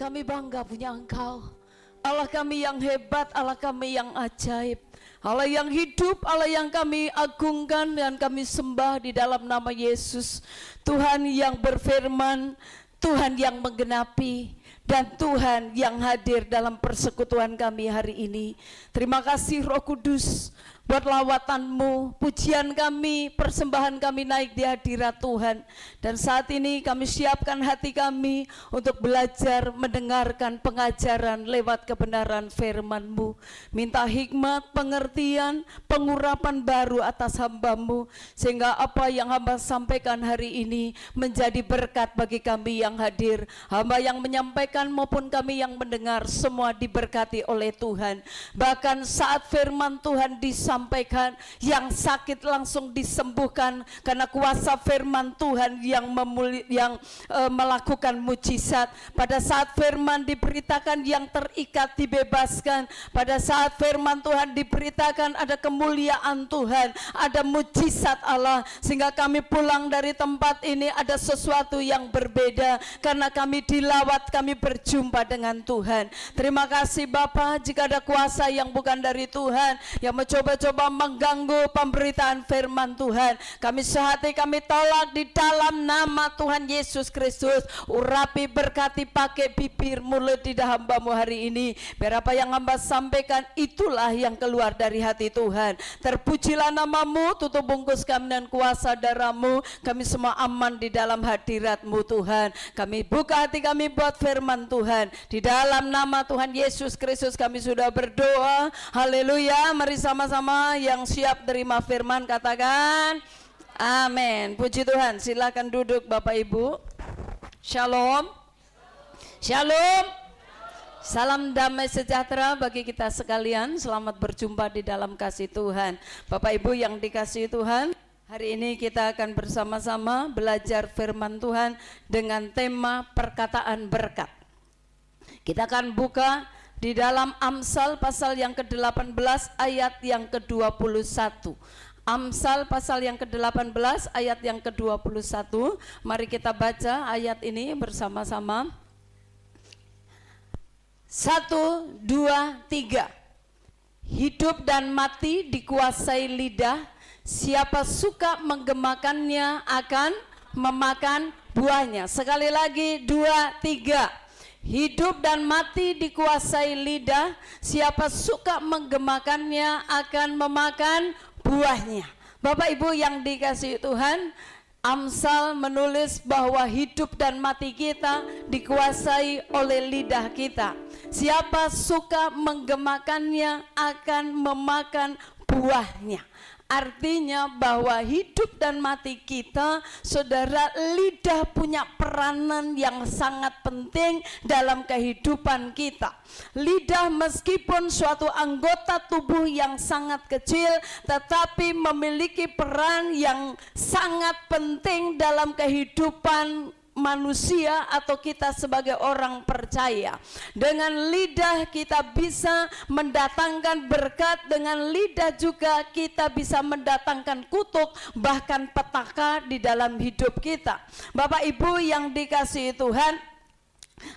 Kami bangga punya Engkau, Allah kami yang hebat, Allah kami yang ajaib, Allah yang hidup, Allah yang kami agungkan dan kami sembah di dalam nama Yesus. Tuhan yang berfirman, Tuhan yang menggenapi, dan Tuhan yang hadir dalam persekutuan kami hari ini. Terima kasih Roh Kudus buat lawatan-Mu, pujian kami, persembahan kami naik di hadirat Tuhan. Dan saat ini kami siapkan hati kami untuk belajar mendengarkan pengajaran lewat kebenaran firman-Mu. Minta hikmat, pengertian, pengurapan baru atas hamba-Mu, sehingga apa yang hamba sampaikan hari ini menjadi berkat bagi kami yang hadir. Hamba yang menyampaikan maupun kami yang mendengar, semua diberkati oleh Tuhan. Bahkan saat firman Tuhan disampaikan, yang sakit langsung disembuhkan karena kuasa firman Tuhan yang melakukan mujizat. Pada saat firman diberitakan, yang terikat dibebaskan. Pada saat firman Tuhan diberitakan, ada kemuliaan Tuhan, ada mujizat Allah, sehingga kami pulang dari tempat ini ada sesuatu yang berbeda karena kami dilawat, kami berjumpa dengan Tuhan. Terima kasih Bapa, jika ada kuasa yang bukan dari Tuhan yang mencoba-coba mengganggu pemberitaan firman Tuhan, kami sehati kami tolak di dalam nama Tuhan Yesus Kristus. Urapi, berkati, pakai bibir mulut lidah hamba-Mu hari ini, biar apa yang hamba sampaikan itulah yang keluar dari hati Tuhan. Terpujilah nama-Mu, tutup bungkus kami dan kuasa darah-Mu, kami semua aman di dalam hadirat-Mu Tuhan. Kami buka hati kami buat firman Tuhan, di dalam nama Tuhan Yesus Kristus kami sudah berdoa. Haleluya. Mari sama-sama yang siap terima firman katakan amin. Puji Tuhan. Silakan duduk Bapak Ibu. Shalom. Shalom. Salam damai sejahtera bagi kita sekalian. Selamat berjumpa di dalam kasih Tuhan. Bapak Ibu yang dikasihi Tuhan, hari ini kita akan bersama-sama belajar firman Tuhan dengan tema perkataan berkat. Kita akan buka di dalam Amsal pasal yang ke-18 ayat yang ke-21. Amsal pasal yang ke-18 ayat yang ke-21. Mari kita baca ayat ini bersama-sama. 1, 2, 3. Hidup dan mati dikuasai lidah, siapa suka menggemakannya akan memakan buahnya. Sekali lagi, 2, 3. Hidup dan mati dikuasai lidah, siapa suka menggemakannya akan memakan buahnya. Bapak Ibu yang dikasihi Tuhan, Amsal menulis bahwa hidup dan mati kita dikuasai oleh lidah kita. Siapa suka menggemakannya akan memakan buahnya. Artinya bahwa hidup dan mati kita, saudara, lidah punya peranan yang sangat penting dalam kehidupan kita. Lidah meskipun suatu anggota tubuh yang sangat kecil, tetapi memiliki peran yang sangat penting dalam kehidupan manusia atau kita sebagai orang percaya. Dengan lidah kita bisa mendatangkan berkat, dengan lidah juga kita bisa mendatangkan kutuk, bahkan petaka di dalam hidup kita. Bapak Ibu yang dikasihi Tuhan,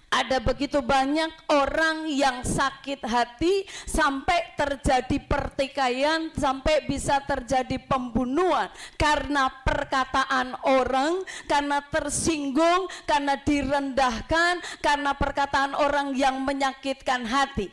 ada begitu banyak orang yang sakit hati sampai terjadi pertikaian, sampai bisa terjadi pembunuhan karena perkataan orang, karena tersinggung, karena direndahkan, karena perkataan orang yang menyakitkan hati.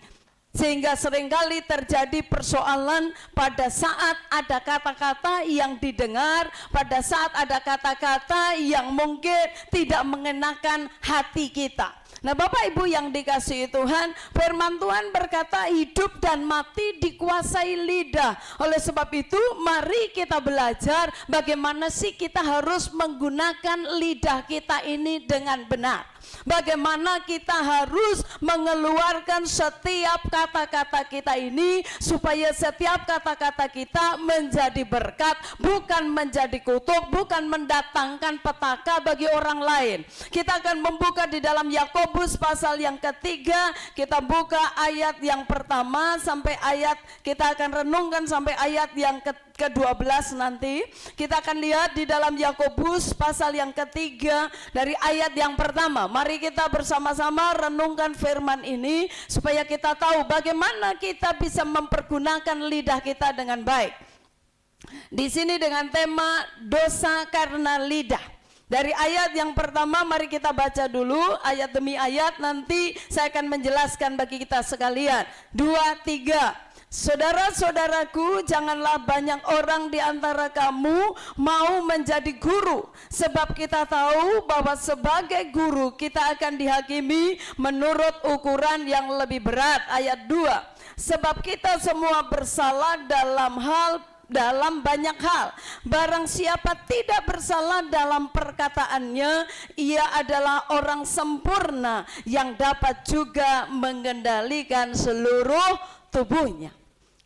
Sehingga seringkali terjadi persoalan pada saat ada kata-kata yang didengar, pada saat ada kata-kata yang mungkin tidak mengenakan hati kita. Nah Bapak Ibu yang dikasihi Tuhan, firman Tuhan berkata hidup dan mati dikuasai lidah. Oleh sebab itu mari kita belajar bagaimana sih kita harus menggunakan lidah kita ini dengan benar. Bagaimana kita harus mengeluarkan setiap kata-kata kita ini supaya setiap kata-kata kita menjadi berkat, bukan menjadi kutuk, bukan mendatangkan petaka bagi orang lain. Kita akan membuka di dalam Yakobus pasal yang ketiga. Kita buka ayat yang pertama sampai ayat, kita akan renungkan sampai ayat yang ke-12 nanti. Kita akan lihat di dalam Yakobus pasal yang ketiga dari ayat yang pertama. Mari kita bersama-sama renungkan firman ini supaya kita tahu bagaimana kita bisa mempergunakan lidah kita dengan baik. Di sini dengan tema dosa karena lidah. Dari ayat yang pertama mari kita baca dulu ayat demi ayat, nanti saya akan menjelaskan bagi kita sekalian. 2, 3. Saudara-saudaraku, janganlah banyak orang di antara kamu mau menjadi guru, sebab kita tahu bahwa sebagai guru kita akan dihakimi menurut ukuran yang lebih berat. Ayat 2. Sebab kita semua bersalah dalam banyak hal. Barang siapa tidak bersalah dalam perkataannya, ia adalah orang sempurna yang dapat juga mengendalikan seluruh tubuhnya.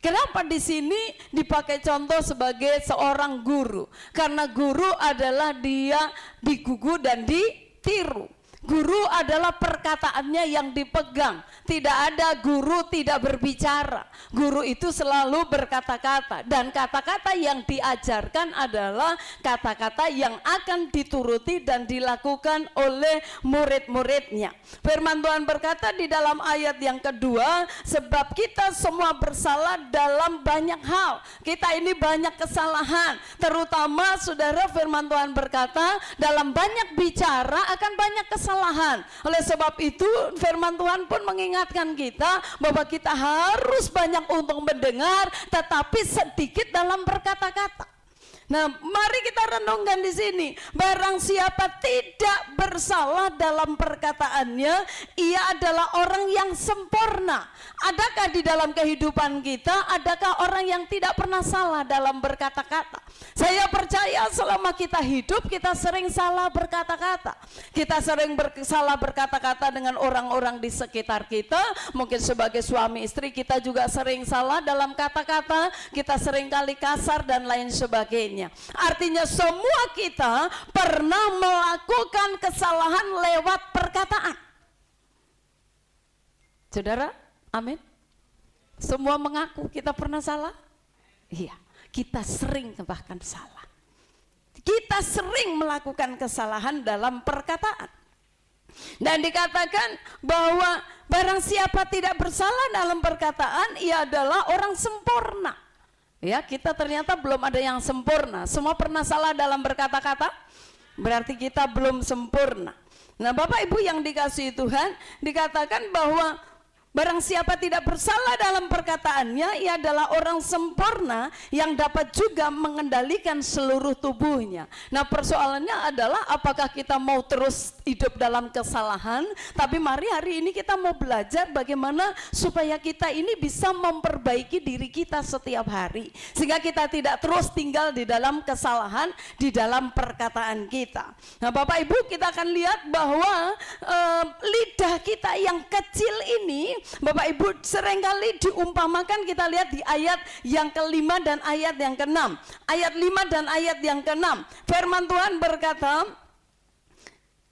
Kenapa di sini dipakai contoh sebagai seorang guru? Karena guru adalah dia digugu dan ditiru. Guru adalah perkataannya yang dipegang. Tidak ada guru tidak berbicara. Guru itu selalu berkata-kata, dan kata-kata yang diajarkan adalah kata-kata yang akan dituruti dan dilakukan oleh murid-muridnya. Firman Tuhan berkata di dalam ayat yang kedua, sebab kita semua bersalah dalam banyak hal. Kita ini banyak kesalahan, terutama saudara, firman Tuhan berkata dalam banyak bicara akan banyak kesalahan. Oleh sebab itu firman Tuhan pun mengingatkan kita bahwa kita harus banyak untuk mendengar tetapi sedikit dalam berkata-kata. Nah, mari kita renungkan di sini. Barang siapa tidak bersalah dalam perkataannya, ia adalah orang yang sempurna. Adakah di dalam kehidupan kita, adakah orang yang tidak pernah salah dalam berkata-kata? Saya percaya selama kita hidup, kita sering salah berkata-kata. Kita sering salah berkata-kata dengan orang-orang di sekitar kita. Mungkin sebagai suami istri kita juga sering salah dalam kata-kata. Kita sering kali kasar dan lain sebagainya. Artinya semua kita pernah melakukan kesalahan lewat perkataan. Saudara, amin. Semua mengaku kita pernah salah? Iya, kita sering bahkan salah. Kita sering melakukan kesalahan dalam perkataan. Dan dikatakan bahwa barang siapa tidak bersalah dalam perkataan, ia adalah orang sempurna. Ya, kita ternyata belum ada yang sempurna. Semua pernah salah dalam berkata-kata, berarti kita belum sempurna. Nah, Bapak Ibu yang dikasihi Tuhan, dikatakan bahwa barang siapa tidak bersalah dalam perkataannya, ia adalah orang sempurna yang dapat juga mengendalikan seluruh tubuhnya. Nah, persoalannya adalah apakah kita mau terus hidup dalam kesalahan? Tapi mari hari ini kita mau belajar bagaimana supaya kita ini bisa memperbaiki diri kita setiap hari, sehingga kita tidak terus tinggal di dalam kesalahan di dalam perkataan kita. Nah, Bapak Ibu, kita akan lihat bahwa lidah kita yang kecil ini, Bapak Ibu, seringkali diumpamakan, kita lihat di ayat yang kelima dan ayat yang keenam. Ayat 5 dan ayat yang keenam. Firman Tuhan berkata,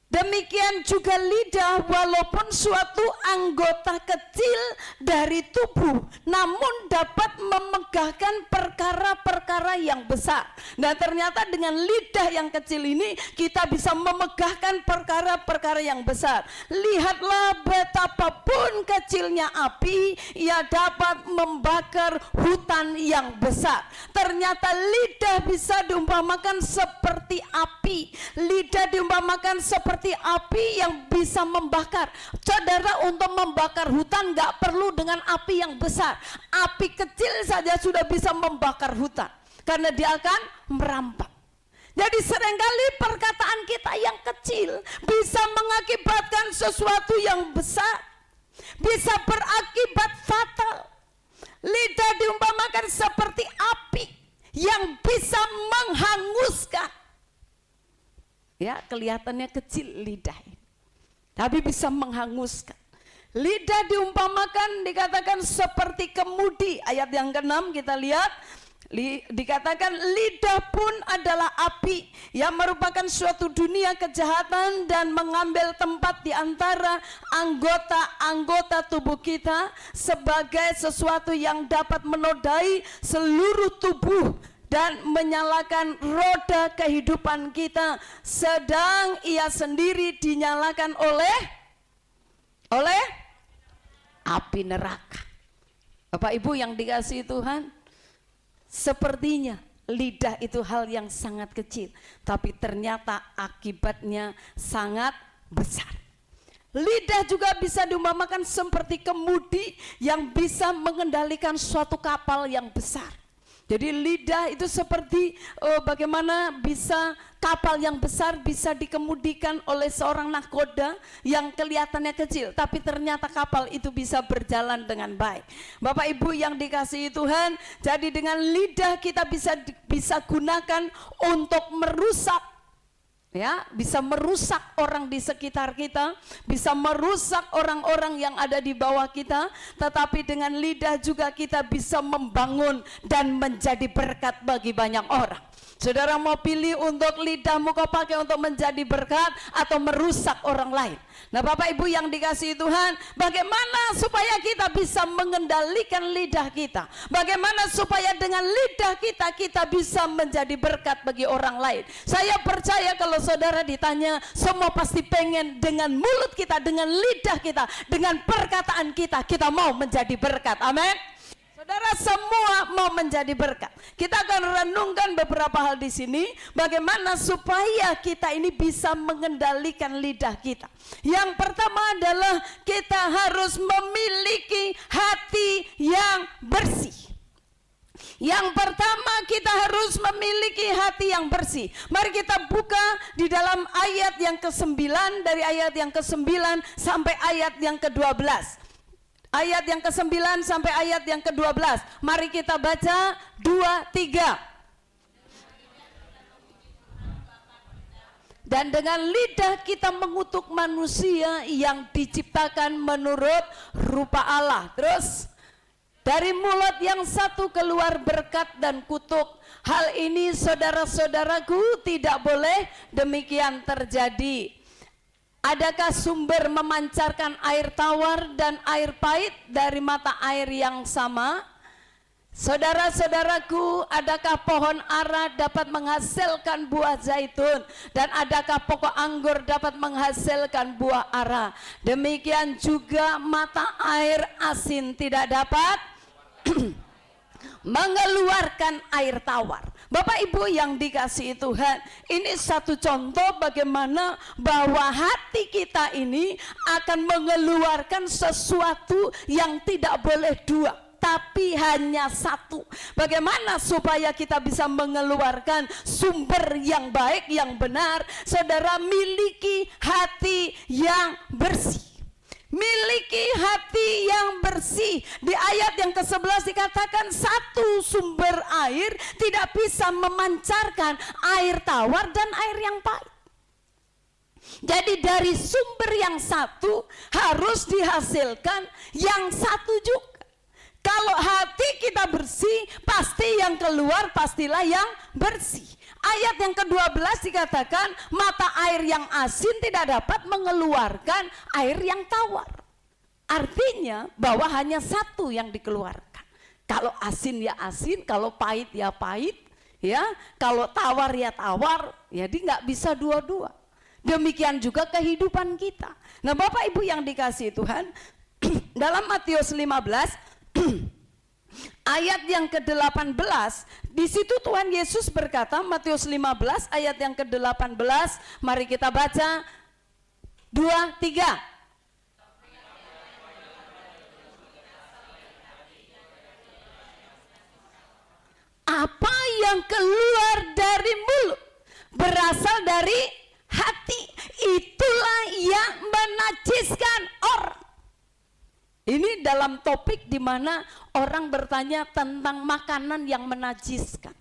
demikian juga lidah, walaupun suatu anggota kecil dari tubuh, namun dapat memegahkan perkara-perkara yang besar. Dan ternyata dengan lidah yang kecil ini kita bisa memegahkan perkara-perkara yang besar. Lihatlah betapapun kecilnya api, ia dapat membakar hutan yang besar. Ternyata lidah bisa diumpamakan seperti api. Lidah diumpamakan seperti api yang bisa membakar. Saudara, untuk membakar hutan nggak perlu dengan api yang besar. Api kecil saja sudah bisa membakar hutan, karena dia akan merampak. Jadi seringkali perkataan kita yang kecil bisa mengakibatkan sesuatu yang besar, bisa berakibat fatal. Lidah diumpamakan seperti api yang bisa menghanguskan. Ya, kelihatannya kecil lidah ini, tapi bisa menghanguskan. Lidah diumpamakan, dikatakan seperti kemudi. Ayat yang ke-6 kita lihat, dikatakan lidah pun adalah api yang merupakan suatu dunia kejahatan dan mengambil tempat di antara anggota-anggota tubuh kita sebagai sesuatu yang dapat menodai seluruh tubuh dan menyalakan roda kehidupan kita, sedang ia sendiri dinyalakan oleh api neraka. Bapak Ibu yang dikasihi Tuhan, sepertinya lidah itu hal yang sangat kecil, tapi ternyata akibatnya sangat besar. Lidah juga bisa diumpamakan seperti kemudi yang bisa mengendalikan suatu kapal yang besar. Jadi lidah itu seperti bagaimana bisa kapal yang besar bisa dikemudikan oleh seorang nahkoda yang kelihatannya kecil, tapi ternyata kapal itu bisa berjalan dengan baik. Bapak Ibu yang dikasihi Tuhan, jadi dengan lidah kita bisa gunakan untuk merusak, ya, bisa merusak orang di sekitar kita, bisa merusak orang-orang yang ada di bawah kita, tetapi dengan lidah juga kita bisa membangun dan menjadi berkat bagi banyak orang. Saudara mau pilih untuk lidahmu kau pakai untuk menjadi berkat atau merusak orang lain? Nah, Bapak Ibu yang dikasihi Tuhan, bagaimana supaya kita bisa mengendalikan lidah kita? Bagaimana supaya dengan lidah kita bisa menjadi berkat bagi orang lain? Saya percaya kalau saudara ditanya, semua pasti pengen dengan mulut kita, dengan lidah kita, dengan perkataan kita mau menjadi berkat. Amin. Saudara semua mau menjadi berkat. Kita akan renungkan beberapa hal di sini, bagaimana supaya kita ini bisa mengendalikan lidah kita. Yang pertama adalah kita harus memiliki hati yang bersih. Yang pertama kita harus memiliki hati yang bersih. Mari kita buka di dalam ayat yang ke-9, dari ayat yang ke-9 sampai ayat yang ke-12. Ayat yang ke-9 sampai ayat yang ke-12. Mari kita baca 2, 3. Dan dengan lidah kita mengutuk manusia yang diciptakan menurut rupa Allah. Terus, dari mulut yang satu keluar berkat dan kutuk. Hal ini saudara-saudaraku tidak boleh demikian terjadi. Adakah sumber memancarkan air tawar dan air pahit dari mata air yang sama? Saudara-saudaraku, adakah pohon ara dapat menghasilkan buah zaitun, dan adakah pokok anggur dapat menghasilkan buah ara? Demikian juga mata air asin tidak dapat mengeluarkan air tawar. Bapak Ibu yang dikasihi Tuhan, ini satu contoh bagaimana bahwa hati kita ini akan mengeluarkan sesuatu yang tidak boleh dua, tapi hanya satu. Bagaimana supaya kita bisa mengeluarkan sumber yang baik, yang benar? Saudara, miliki hati yang bersih. Miliki hati yang bersih. Di ayat yang ke-11 dikatakan satu sumber air tidak bisa memancarkan air tawar dan air yang pahit. Jadi dari sumber yang satu harus dihasilkan yang satu juga. Kalau hati kita bersih, pasti yang keluar pastilah yang bersih. Ayat yang ke-12 dikatakan mata air yang asin tidak dapat mengeluarkan air yang tawar. Artinya bahwa hanya satu yang dikeluarkan. Kalau asin ya asin, kalau pahit ya pahit, ya, kalau tawar ya tawar. Jadi nggak bisa dua-dua. Demikian juga kehidupan kita. Nah, Bapak Ibu yang dikasihi Tuhan, dalam Matius 15 ayat yang ke-18, di situ Tuhan Yesus berkata, Matius 15 ayat yang ke-18, mari kita baca 2, 3. Apa yang keluar dari mulut berasal dari hati, itulah yang menajiskan orang. Ini dalam topik di mana orang bertanya tentang makanan yang menajiskan.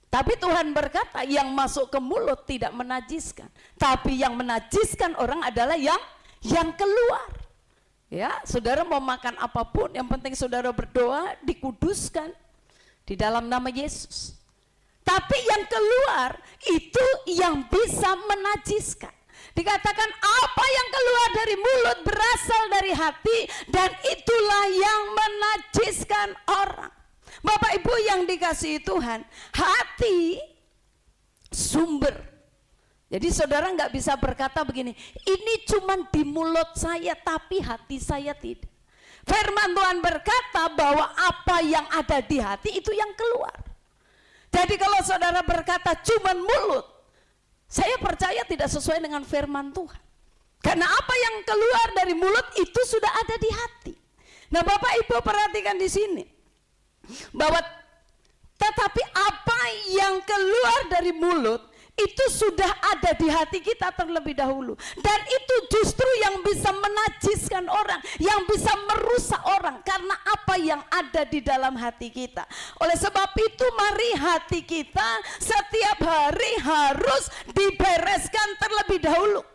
Tapi Tuhan berkata yang masuk ke mulut tidak menajiskan, tapi yang menajiskan orang adalah yang keluar. Ya, saudara mau makan apapun, yang penting saudara berdoa dikuduskan di dalam nama Yesus. Tapi yang keluar itu yang bisa menajiskan. Dikatakan apa yang keluar dari mulut berasal dari hati, dan itulah yang menajiskan orang. Bapak Ibu yang dikasihi Tuhan, hati sumber. Jadi saudara nggak bisa berkata begini, ini cuman di mulut saya tapi hati saya tidak. Firman Tuhan berkata bahwa apa yang ada di hati itu yang keluar. Jadi kalau saudara berkata cuman mulut, saya percaya tidak sesuai dengan firman Tuhan. Karena apa yang keluar dari mulut itu sudah ada di hati. Nah Bapak Ibu perhatikan di sini, bahwa tetapi apa yang keluar dari mulut itu sudah ada di hati kita terlebih dahulu, dan itu justru yang bisa menajiskan orang, yang bisa merusak orang, karena apa yang ada di dalam hati kita. Oleh sebab itu mari hati kita setiap hari harus dibereskan terlebih dahulu.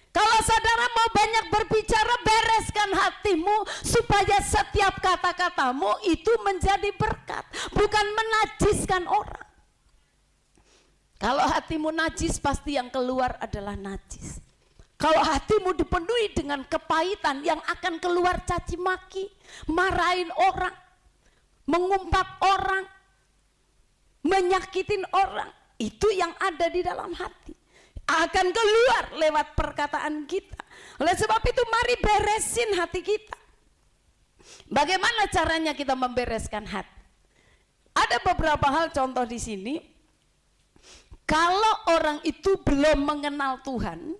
Kalau saudara mau banyak berbicara, bereskan hatimu supaya setiap kata-katamu itu menjadi berkat, bukan menajiskan orang. Kalau hatimu najis, pasti yang keluar adalah najis. Kalau hatimu dipenuhi dengan kepahitan, yang akan keluar caci maki, marahin orang, mengumpat orang, menyakitin orang, itu yang ada di dalam hati. Akan keluar lewat perkataan kita. Oleh sebab itu mari beresin hati kita. Bagaimana caranya kita membereskan hati? Ada beberapa hal contoh di sini. Kalau orang itu belum mengenal Tuhan,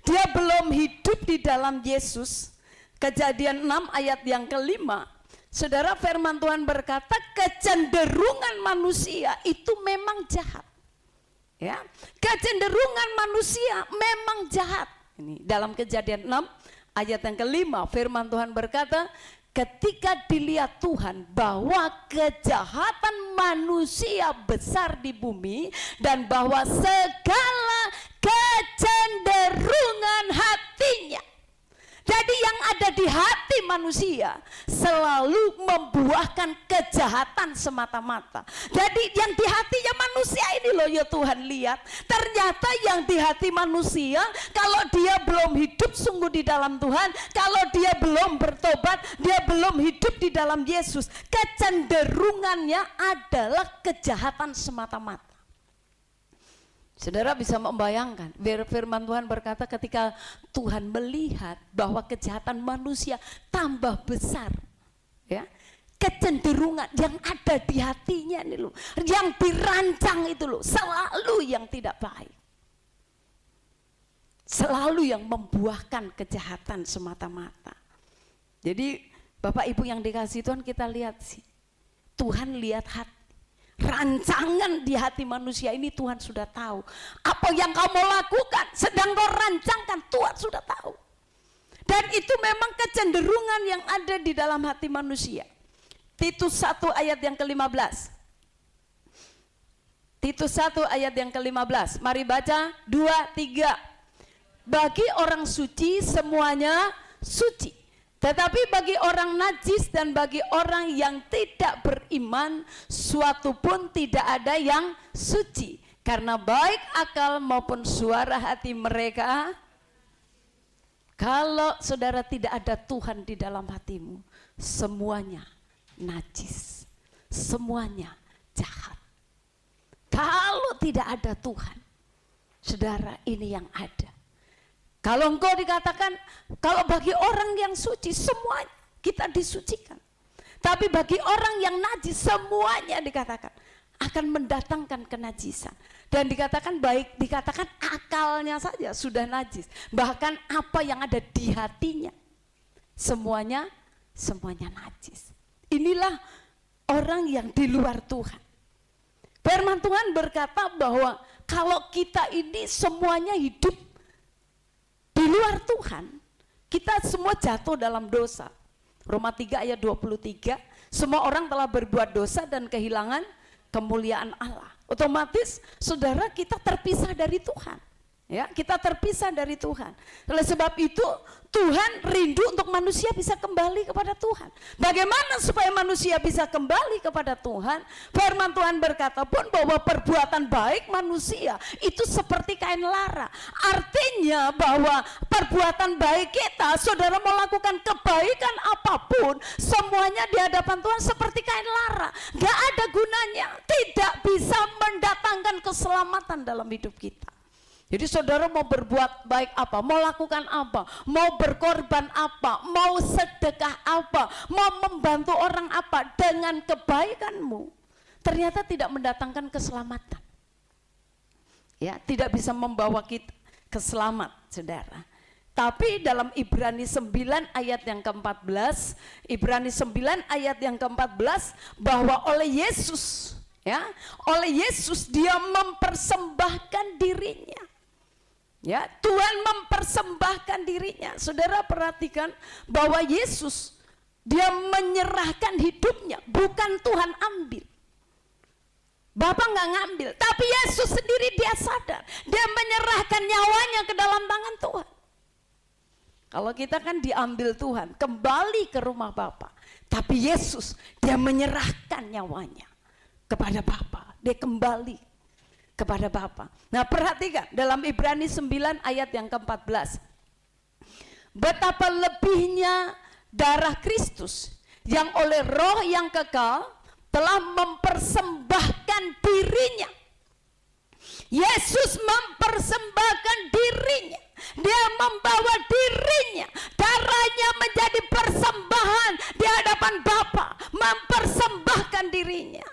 dia belum hidup di dalam Yesus. Kejadian 6 ayat yang kelima, saudara, firman Tuhan berkata kecenderungan manusia itu memang jahat. Ya, kecenderungan manusia memang jahat. Ini dalam Kejadian 6 ayat yang kelima, firman Tuhan berkata, ketika dilihat Tuhan bahwa kejahatan manusia besar di bumi dan bahwa segala kecenderungan hatinya. Jadi yang ada di hati manusia selalu membuahkan kejahatan semata-mata. Jadi yang di hatinya manusia ini loh ya Tuhan, lihat. Ternyata yang di hati manusia, kalau dia belum hidup sungguh di dalam Tuhan, kalau dia belum bertobat, dia belum hidup di dalam Yesus, kecenderungannya adalah kejahatan semata-mata. Saudara bisa membayangkan, firman Tuhan berkata ketika Tuhan melihat bahwa kejahatan manusia tambah besar, ya, kecenderungan yang ada di hatinya ini loh, yang dirancang itu loh, selalu yang tidak baik, selalu yang membuahkan kejahatan semata-mata. Jadi Bapak Ibu yang dikasihi Tuhan, kita lihat sih, Tuhan lihat hati. Rancangan di hati manusia ini Tuhan sudah tahu. Apa yang kamu lakukan sedang kau rancangkan, Tuhan sudah tahu. Dan itu memang kecenderungan yang ada di dalam hati manusia. Titus 1 ayat yang ke-15. Titus 1 ayat yang ke-15. Mari baca 2, 3. Bagi orang suci semuanya suci. Tetapi bagi orang najis dan bagi orang yang tidak beriman, suatu pun tidak ada yang suci. Karena baik akal maupun suara hati mereka. Kalau saudara tidak ada Tuhan di dalam hatimu, semuanya najis, semuanya jahat. Kalau tidak ada Tuhan, saudara, ini yang ada. Kalau engkau dikatakan, kalau bagi orang yang suci semuanya kita disucikan. Tapi bagi orang yang najis semuanya dikatakan akan mendatangkan kenajisan. Dan dikatakan baik, dikatakan akalnya saja sudah najis. Bahkan apa yang ada di hatinya semuanya najis. Inilah orang yang di luar Tuhan. Firman Tuhan berkata bahwa kalau kita ini semuanya hidup di luar Tuhan, kita semua jatuh dalam dosa. Roma 3 ayat 23, semua orang telah berbuat dosa dan kehilangan kemuliaan Allah. Otomatis saudara kita terpisah dari Tuhan, Ya, kita terpisah dari Tuhan. Oleh sebab itu Tuhan rindu untuk manusia bisa kembali kepada Tuhan. Bagaimana supaya manusia bisa kembali kepada Tuhan? Firman Tuhan berkata pun bahwa perbuatan baik manusia itu seperti kain lara. Artinya bahwa perbuatan baik kita, saudara mau lakukan kebaikan apapun, semuanya di hadapan Tuhan seperti kain lara. Gak ada gunanya, tidak bisa mendatangkan keselamatan dalam hidup kita. Jadi saudara mau berbuat baik apa, mau lakukan apa, mau berkorban apa, mau sedekah apa, mau membantu orang apa, dengan kebaikanmu ternyata tidak mendatangkan keselamatan. Ya, tidak bisa membawa kita ke selamat, saudara. Tapi dalam Ibrani 9 ayat yang ke-14, Ibrani 9 ayat yang ke-14, bahwa oleh Yesus, ya, oleh Yesus dia mempersembahkan dirinya. Ya, Tuhan mempersembahkan dirinya. Saudara perhatikan bahwa Yesus dia menyerahkan hidupnya, bukan Tuhan ambil. Bapak nggak ngambil, tapi Yesus sendiri dia sadar, dia menyerahkan nyawanya ke dalam tangan Tuhan. Kalau kita kan diambil Tuhan, kembali ke rumah Bapa, tapi Yesus dia menyerahkan nyawanya kepada Bapa, dia kembali kepada Bapa. Nah, perhatikan dalam Ibrani 9 ayat yang ke-14. Betapa lebihnya darah Kristus yang oleh roh yang kekal telah mempersembahkan dirinya. Yesus mempersembahkan dirinya. Dia membawa dirinya, darahnya menjadi persembahan di hadapan Bapa, mempersembahkan dirinya.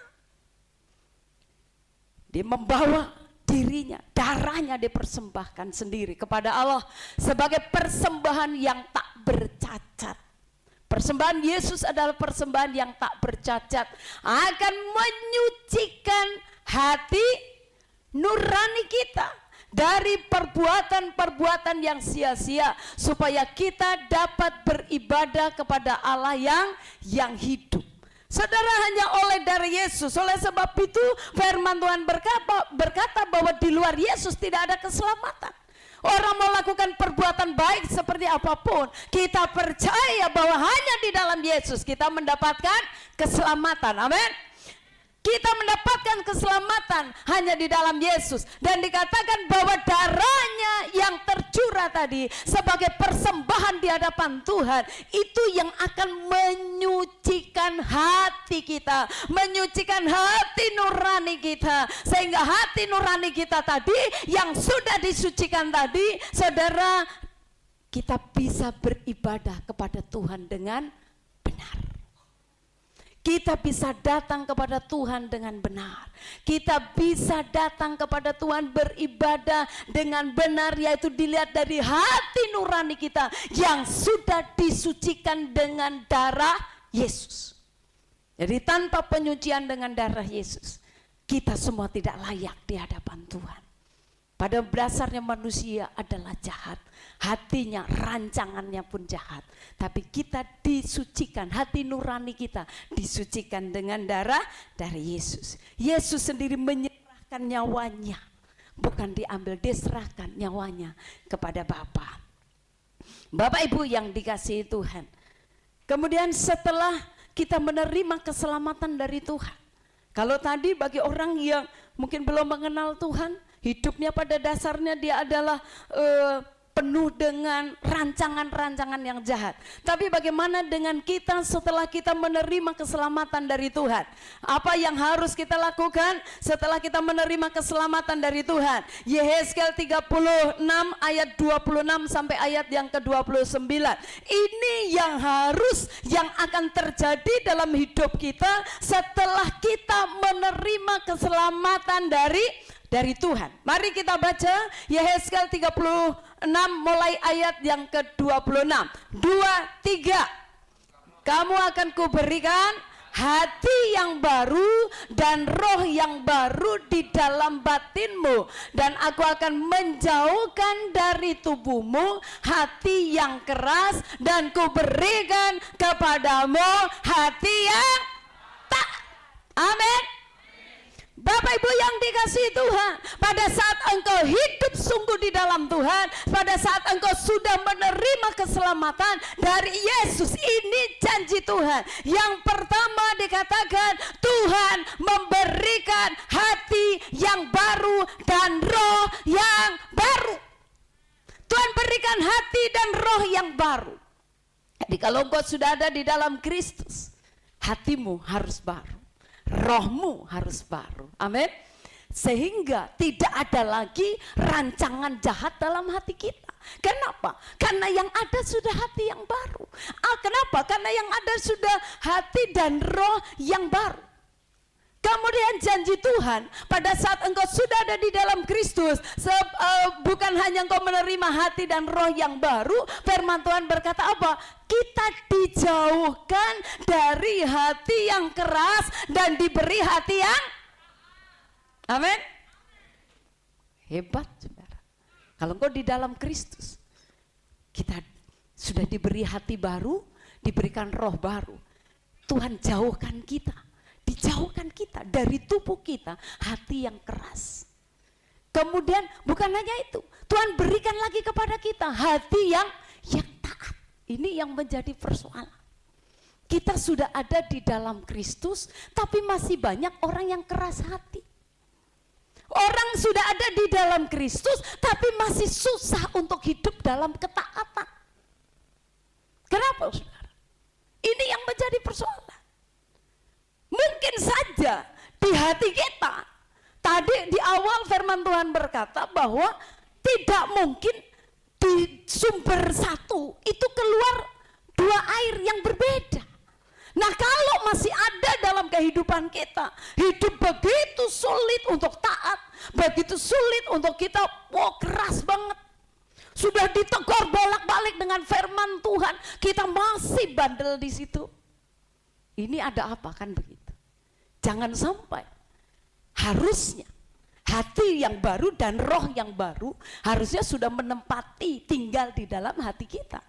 Dia membawa dirinya, darahnya dipersembahkan sendiri kepada Allah sebagai persembahan yang tak bercacat. Persembahan Yesus adalah persembahan yang tak bercacat, akan menyucikan hati nurani kita dari perbuatan-perbuatan yang sia-sia, supaya kita dapat beribadah kepada Allah yang hidup. Saudara, hanya oleh dari Yesus. Oleh sebab itu firman Tuhan berkata bahwa di luar Yesus tidak ada keselamatan. Orang mau lakukan perbuatan baik seperti apapun, kita percaya bahwa hanya di dalam Yesus kita mendapatkan keselamatan. Amin. Kita mendapatkan keselamatan hanya di dalam Yesus. Dan dikatakan bahwa darahnya yang tercurah tadi sebagai persembahan di hadapan Tuhan, itu yang akan menyucikan hati kita, menyucikan hati nurani kita, sehingga hati nurani kita tadi yang sudah disucikan tadi, saudara, kita bisa beribadah kepada Tuhan dengan benar. Kita bisa datang kepada Tuhan dengan benar. Kita bisa datang kepada Tuhan beribadah dengan benar, yaitu dilihat dari hati nurani kita yang sudah disucikan dengan darah Yesus. Jadi tanpa penyucian dengan darah Yesus, kita semua tidak layak di hadapan Tuhan. Pada dasarnya manusia adalah jahat, hatinya, rancangannya pun jahat. Tapi kita disucikan, hati nurani kita disucikan dengan darah dari Yesus. Yesus sendiri menyerahkan nyawanya, bukan diambil, diserahkan nyawanya kepada Bapa. Bapak Ibu yang dikasihi Tuhan, kemudian setelah kita menerima keselamatan dari Tuhan, kalau tadi bagi orang yang mungkin belum mengenal Tuhan, hidupnya pada dasarnya dia adalah penuh dengan rancangan-rancangan yang jahat. Tapi bagaimana dengan kita setelah kita menerima keselamatan dari Tuhan? Apa yang harus kita lakukan setelah kita menerima keselamatan dari Tuhan? Yehezkiel 36 ayat 26 sampai ayat yang ke-29. Ini yang akan terjadi dalam hidup kita setelah kita menerima keselamatan dari Tuhan. Mari kita baca Yehezkiel 36 mulai ayat yang ke-26. 2, 3. Kamu akan kuberikan hati yang baru dan roh yang baru di dalam batinmu, dan aku akan menjauhkan dari tubuhmu hati yang keras, dan kuberikan kepadamu hati yang tak. Amin. Bapak Ibu yang dikasihi Tuhan, pada saat engkau hidup sungguh di dalam Tuhan, pada saat engkau sudah menerima keselamatan dari Yesus, ini janji Tuhan. Yang pertama dikatakan, Tuhan memberikan hati yang baru dan roh yang baru. Tuhan berikan hati dan roh yang baru. Jadi kalau engkau sudah ada di dalam Kristus, hatimu harus baru, rohmu harus baru. Amin. Sehingga tidak ada lagi rancangan jahat dalam hati kita. Kenapa? Karena yang ada sudah hati yang baru. Kenapa? Karena yang ada sudah hati dan roh yang baru. Kemudian janji Tuhan, pada saat engkau sudah ada di dalam Kristus, bukan hanya engkau menerima hati dan roh yang baru, firman Tuhan berkata apa? Kita dijauhkan dari hati yang keras dan diberi hati yang, amin. Hebat saudara. Kalau engkau di dalam Kristus, kita sudah diberi hati baru, diberikan roh baru. Tuhan jauhkan kita, dijauhkan kita dari tubuh kita, hati yang keras. Kemudian bukan hanya itu, Tuhan berikan lagi kepada kita hati yang taat. Ini yang menjadi persoalan. Kita sudah ada di dalam Kristus, tapi masih banyak orang yang keras hati. Orang sudah ada di dalam Kristus, tapi masih susah untuk hidup dalam ketaatan. Kenapa, saudara? Ini yang menjadi persoalan. Mungkin saja di hati kita, tadi di awal firman Tuhan berkata bahwa tidak mungkin di sumber satu itu keluar dua air yang berbeda. Nah, kalau masih ada dalam kehidupan kita, hidup begitu sulit untuk taat, begitu sulit untuk kita, keras banget. Sudah ditegur bolak-balik dengan firman Tuhan, kita masih bandel di situ. Ini ada apa kan begitu? Jangan sampai, harusnya hati yang baru dan roh yang baru harusnya sudah menempati tinggal di dalam hati kita.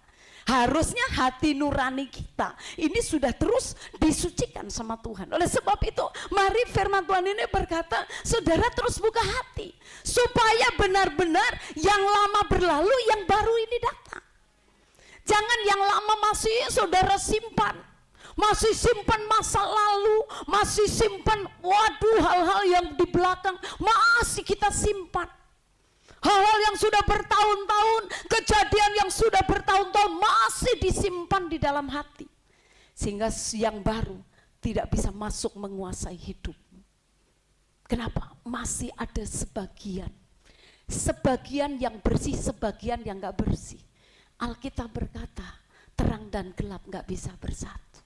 Harusnya hati nurani kita ini sudah terus disucikan sama Tuhan. Oleh sebab itu, mari firman Tuhan ini berkata, saudara terus buka hati supaya benar-benar yang lama berlalu, yang baru ini datang. Jangan yang lama masih saudara simpan, masih simpan masa lalu, masih simpan hal-hal yang di belakang masih kita simpan. Hal-hal yang sudah bertahun-tahun, kejadian yang sudah bertahun-tahun masih disimpan di dalam hati. Sehingga yang baru tidak bisa masuk menguasai hidupmu. Kenapa? Masih ada sebagian. Sebagian yang bersih, sebagian yang gak bersih. Alkitab berkata, terang dan gelap gak bisa bersatu.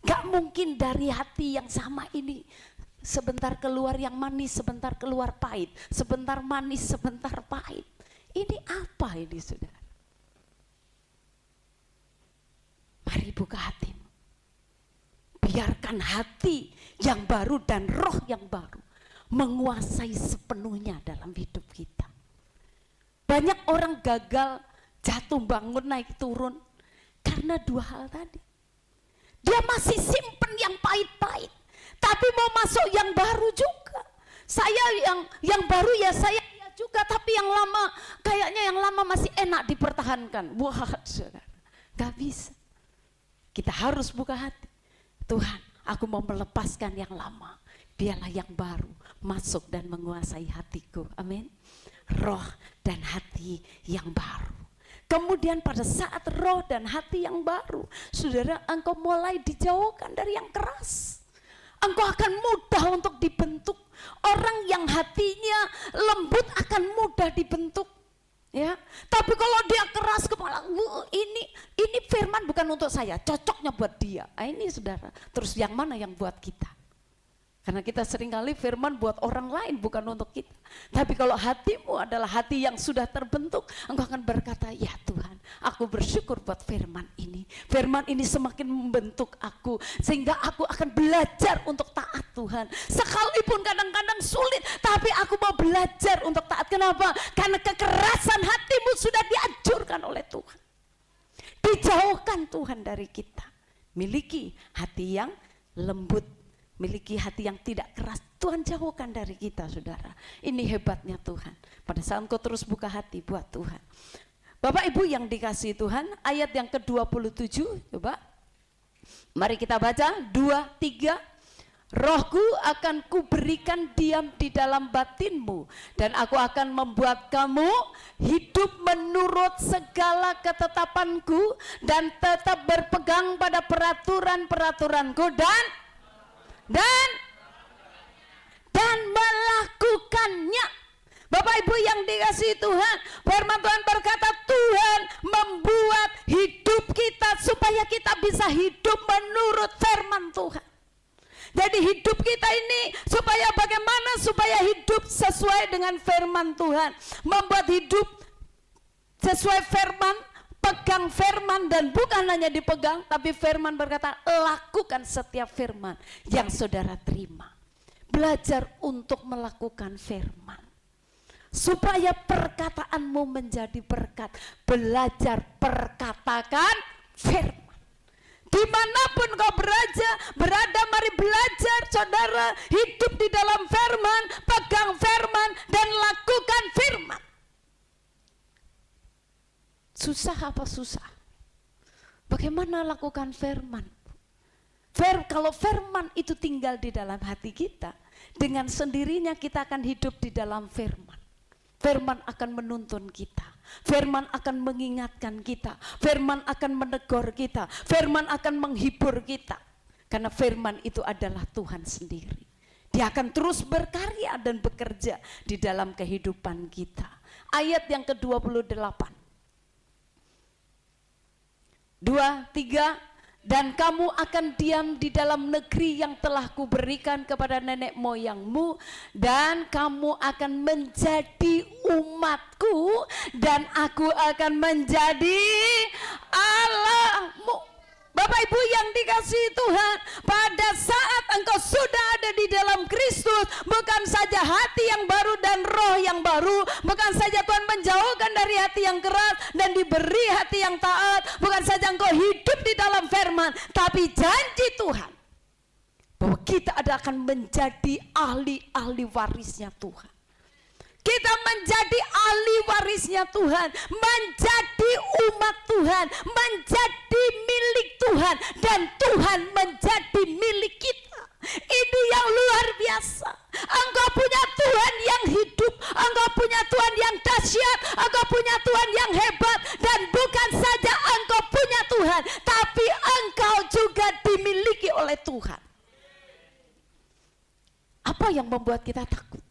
Gak mungkin dari hati yang sama ini sebentar keluar yang manis, sebentar keluar pahit, sebentar manis, sebentar pahit. Ini apa ini, saudara? Mari buka hatimu. Biarkan hati yang baru dan roh yang baru menguasai sepenuhnya dalam hidup kita. Banyak orang gagal, jatuh bangun, naik turun karena dua hal tadi. Dia masih simpen yang pahit-pahit, tapi mau masuk yang baru juga. Saya yang baru ya saya juga, tapi yang lama kayaknya yang lama masih enak dipertahankan. Wah, saudara, gak bisa. Kita harus buka hati. Tuhan, aku mau melepaskan yang lama, biarlah yang baru masuk dan menguasai hatiku. Amin. Roh dan hati yang baru. Kemudian pada saat roh dan hati yang baru, saudara, engkau mulai dijauhkan dari yang keras. Engkau akan mudah untuk dibentuk. Orang yang hatinya lembut akan mudah dibentuk, ya. Tapi kalau dia keras kepala, ini firman bukan untuk saya, cocoknya buat dia. Ini saudara, terus yang mana yang buat kita? Karena kita seringkali firman buat orang lain, bukan untuk kita. Tapi kalau hatimu adalah hati yang sudah terbentuk, engkau akan berkata, ya Tuhan, aku bersyukur buat firman ini. Firman ini semakin membentuk aku, sehingga aku akan belajar untuk taat Tuhan. Sekalipun kadang-kadang sulit, tapi aku mau belajar untuk taat. Kenapa? Karena kekerasan hatimu sudah dihancurkan oleh Tuhan. Dijauhkan Tuhan dari kita. Miliki hati yang lembut Miliki hati yang tidak keras. Tuhan jauhkan dari kita, saudara. Ini hebatnya Tuhan. Pada saat engkau terus buka hati buat Tuhan. Bapak Ibu yang dikasihi Tuhan, ayat yang ke-27, coba. Mari kita baca, 2, 3. Rohku akan kuberikan diam di dalam batinmu, dan aku akan membuat kamu hidup menurut segala ketetapanku, dan tetap berpegang pada peraturan-peraturanku, dan melakukannya. Bapak Ibu yang dikasihi Tuhan, firman Tuhan berkata Tuhan membuat hidup kita supaya kita bisa hidup menurut firman Tuhan. Jadi hidup kita ini supaya bagaimana? Supaya hidup sesuai dengan firman Tuhan. Membuat hidup sesuai firman, pegang firman, dan bukan hanya dipegang, tapi firman berkata lakukan setiap firman yang saudara terima. Belajar untuk melakukan firman. Supaya perkataanmu menjadi berkat. Belajar perkatakan firman. Dimanapun kau berada, mari belajar saudara, hidup di dalam firman, pegang firman, dan lakukan firman. Susah apa susah? Bagaimana lakukan firman? Kalau firman itu tinggal di dalam hati kita, dengan sendirinya kita akan hidup di dalam firman. Firman akan menuntun kita, firman akan mengingatkan kita, firman akan menegur kita, firman akan menghibur kita. Karena firman itu adalah Tuhan sendiri. Dia akan terus berkarya dan bekerja di dalam kehidupan kita. Ayat yang ke-28. 2, 3. Dan kamu akan diam di dalam negeri yang telah kuberikan kepada nenek moyangmu, dan kamu akan menjadi umatku, dan aku akan menjadi Allahmu. Bapak Ibu yang dikasihi Tuhan, pada saat engkau sudah ada di dalam Kristus, bukan saja hati yang baru dan roh yang baru, bukan saja Tuhan menjauhkan dari hati yang keras dan diberi hati yang taat, bukan saja engkau hidup di dalam firman, tapi janji Tuhan bahwa kita akan menjadi ahli-ahli warisnya Tuhan. Kita menjadi ahli warisnya Tuhan, menjadi umat Tuhan, menjadi milik Tuhan, dan Tuhan menjadi milik kita. Ini yang luar biasa. Engkau punya Tuhan yang hidup, engkau punya Tuhan yang dahsyat, engkau punya Tuhan yang hebat, dan bukan saja engkau punya Tuhan, tapi engkau juga dimiliki oleh Tuhan. Apa yang membuat kita takut?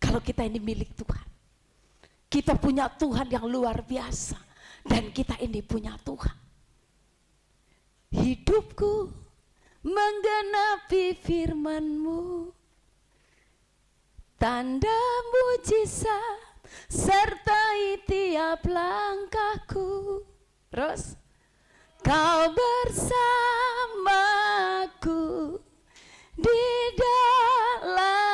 Kalau kita ini milik Tuhan, kita punya Tuhan yang luar biasa, dan kita ini punya Tuhan. Hidupku menggenapi firman-Mu, tanda mujizat sertai tiap langkahku. Terus, Kau bersamaku di dalamku.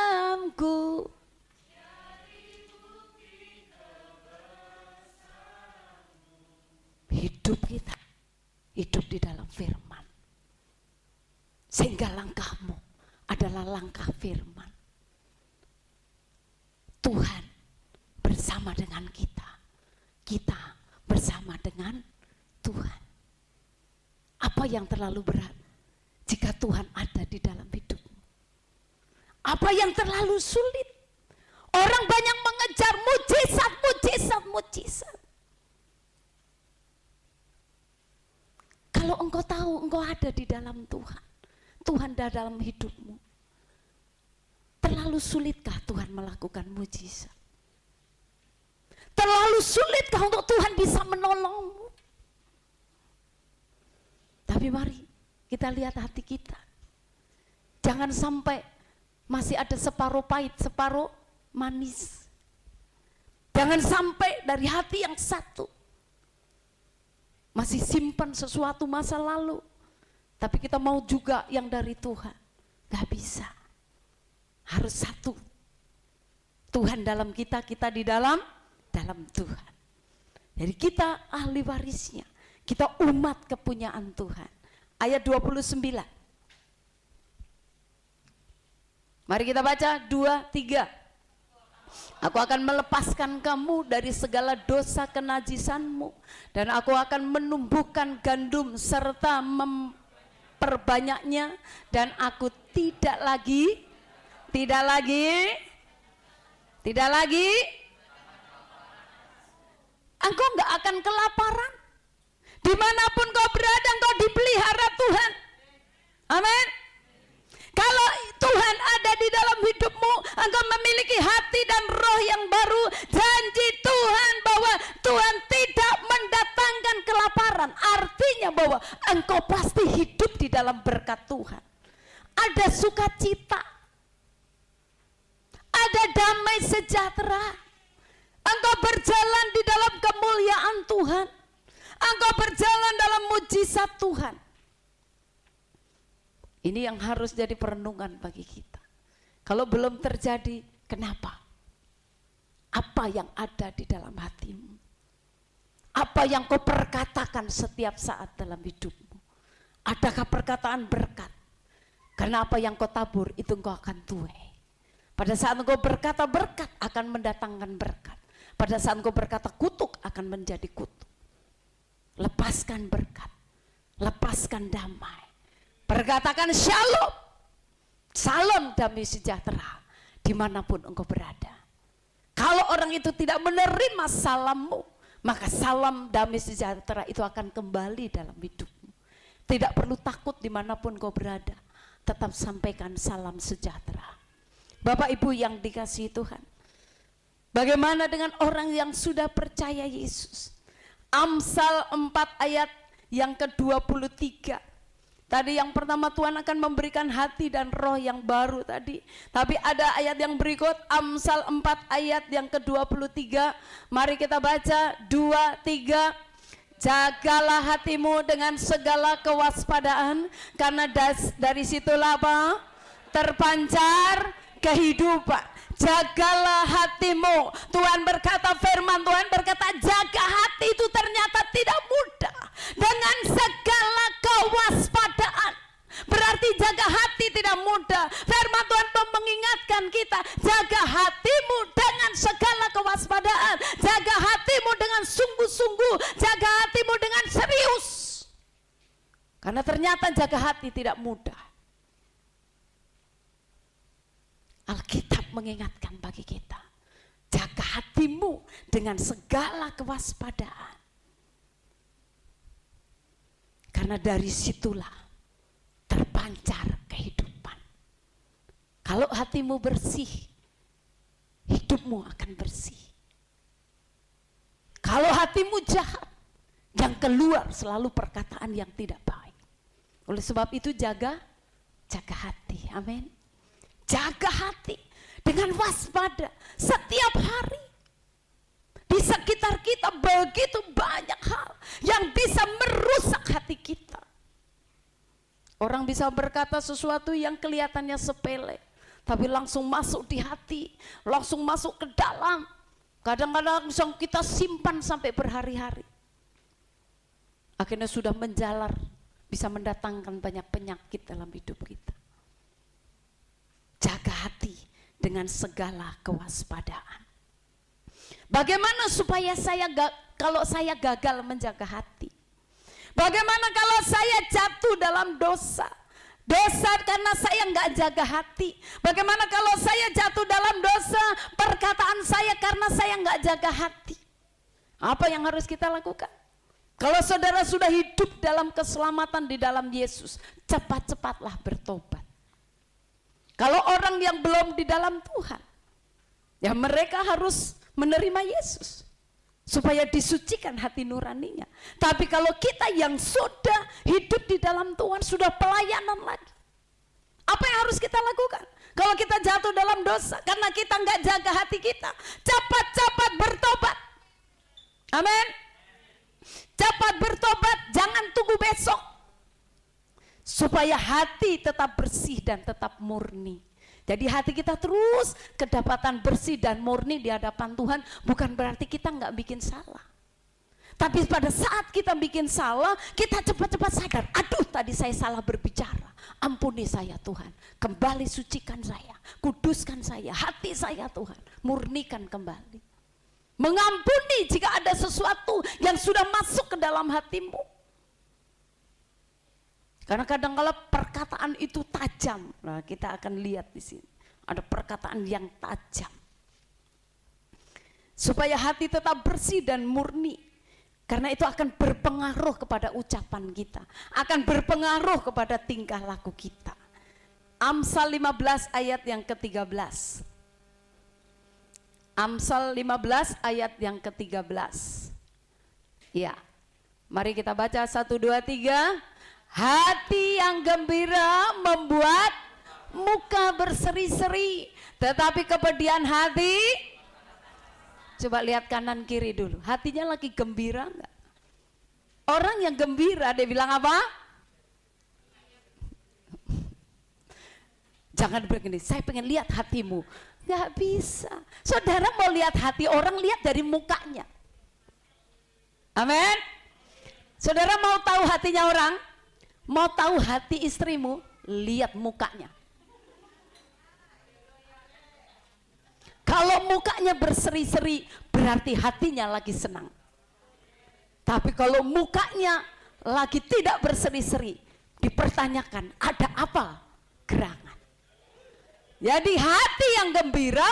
Hidup kita hidup di dalam firman, sehingga langkahmu adalah langkah firman. Tuhan bersama dengan kita, kita bersama dengan Tuhan. Apa yang terlalu berat jika Tuhan ada di dalam hidupmu? Apa yang terlalu sulit? Orang banyak mengejar mujizat, mujizat, mujizat. Kalau engkau tahu engkau ada di dalam Tuhan, Tuhan ada dalam hidupmu, terlalu sulitkah Tuhan melakukan mujizat? Terlalu sulitkah untuk Tuhan bisa menolongmu? Tapi mari kita lihat hati kita. Jangan sampai masih ada separuh pahit, separuh manis. Jangan sampai dari hati yang satu masih simpan sesuatu masa lalu, tapi kita mau juga yang dari Tuhan. Gak bisa. Harus satu. Tuhan dalam kita, kita di dalam Tuhan. Jadi kita ahli warisnya. Kita umat kepunyaan Tuhan. Ayat 29. Mari kita baca 2, 3. Aku akan melepaskan kamu dari segala dosa kenajisanmu, dan aku akan menumbuhkan gandum serta memperbanyaknya, dan aku tidak lagi engkau nggak akan kelaparan. Dimanapun kau berada, engkau dipelihara Tuhan. Amin. Kalau Tuhan ada di dalam hidupmu, engkau memiliki hati dan roh yang baru. Janji Tuhan bahwa Tuhan tidak mendatangkan kelaparan. Artinya bahwa engkau pasti hidup di dalam berkat Tuhan. Ada sukacita, ada damai sejahtera. Engkau berjalan di dalam kemuliaan Tuhan. Engkau berjalan dalam mujizat Tuhan. Ini yang harus jadi perenungan bagi kita. Kalau belum terjadi, kenapa? Apa yang ada di dalam hatimu? Apa yang kau perkatakan setiap saat dalam hidupmu? Adakah perkataan berkat? Karena apa yang kau tabur itu engkau akan tuai. Pada saat engkau berkata berkat akan mendatangkan berkat. Pada saat engkau berkata kutuk akan menjadi kutuk. Lepaskan berkat, lepaskan damai. Perkatakan shalom, salam damai sejahtera dimanapun engkau berada. Kalau orang itu tidak menerima salammu, maka salam damai sejahtera itu akan kembali dalam hidupmu. Tidak perlu takut dimanapun engkau berada, tetap sampaikan salam sejahtera. Bapak Ibu yang dikasihi Tuhan, bagaimana dengan orang yang sudah percaya Yesus? Amsal 4 ayat yang ke-23. Tadi yang pertama, Tuhan akan memberikan hati dan roh yang baru tadi. Tapi ada ayat yang berikut, Amsal 4 ayat yang ke-23. Mari kita baca 2, 3. Jagalah hatimu dengan segala kewaspadaan, karena dari situlah apa? Terpancar kehidupan. Jagalah hatimu. Tuhan berkata, firman Tuhan berkata, jaga hati itu ternyata tidak mudah. Dengan segala kewaspadaan. Berarti jaga hati tidak mudah. Firman Tuhan mengingatkan kita, jaga hatimu dengan segala kewaspadaan. Jaga hatimu dengan sungguh-sungguh. Jaga hatimu dengan serius. Karena ternyata jaga hati tidak mudah. Alkitab mengingatkan bagi kita, jaga hatimu dengan segala kewaspadaan. Karena dari situlah terpancar kehidupan. Kalau hatimu bersih, hidupmu akan bersih. Kalau hatimu jahat, yang keluar selalu perkataan yang tidak baik. Oleh sebab itu jaga hati. Amin. Jaga hati dengan waspada setiap hari. Di sekitar kita begitu banyak hal yang bisa merusak hati kita. Orang bisa berkata sesuatu yang kelihatannya sepele, tapi langsung masuk di hati, langsung masuk ke dalam. Kadang-kadang langsung kita simpan sampai berhari-hari. Akhirnya sudah menjalar, bisa mendatangkan banyak penyakit dalam hidup kita. Jaga hati dengan segala kewaspadaan. Bagaimana supaya kalau saya gagal menjaga hati? Bagaimana kalau saya jatuh dalam dosa? Dosa karena saya nggak jaga hati. Bagaimana kalau saya jatuh dalam dosa perkataan saya karena saya nggak jaga hati? Apa yang harus kita lakukan? Kalau saudara sudah hidup dalam keselamatan di dalam Yesus, cepat-cepatlah bertobat. Kalau orang yang belum di dalam Tuhan, ya mereka harus menerima Yesus supaya disucikan hati nuraninya. Tapi kalau kita yang sudah hidup di dalam Tuhan, sudah pelayanan lagi, apa yang harus kita lakukan? Kalau kita jatuh dalam dosa karena kita nggak jaga hati kita, cepat-cepat bertobat. Amin. Cepat bertobat, jangan tunggu besok. Supaya hati tetap bersih dan tetap murni. Jadi hati kita terus kedapatan bersih dan murni di hadapan Tuhan, bukan berarti kita nggak bikin salah. Tapi pada saat kita bikin salah, kita cepat-cepat sadar, aduh tadi saya salah berbicara, Ampuni saya Tuhan, kembali sucikan saya, kuduskan saya, hati saya Tuhan, murnikan kembali. Mengampuni jika ada sesuatu yang sudah masuk ke dalam hatimu. Karena kadang-kala perkataan itu tajam. Nah, kita akan lihat di sini. Ada perkataan yang tajam. Supaya hati tetap bersih dan murni. Karena itu akan berpengaruh kepada ucapan kita. Akan berpengaruh kepada tingkah laku kita. Amsal 15 ayat yang ke-13. Amsal 15 ayat yang ke-13. Ya, mari kita baca 1, 2, 3. Hati yang gembira membuat muka berseri-seri, tetapi kepedihan hati, coba lihat kanan kiri dulu, hatinya lagi gembira enggak? Orang yang gembira dia bilang apa? Jangan begini, saya pengen lihat hatimu. Nggak bisa. Saudara mau lihat hati orang, lihat dari mukanya. Amin. Saudara mau tahu hatinya orang? Mau tahu hati istrimu? Lihat mukanya. Kalau mukanya berseri-seri, berarti hatinya lagi senang. Tapi kalau mukanya lagi tidak berseri-seri, dipertanyakan ada apa gerangan. Jadi hati yang gembira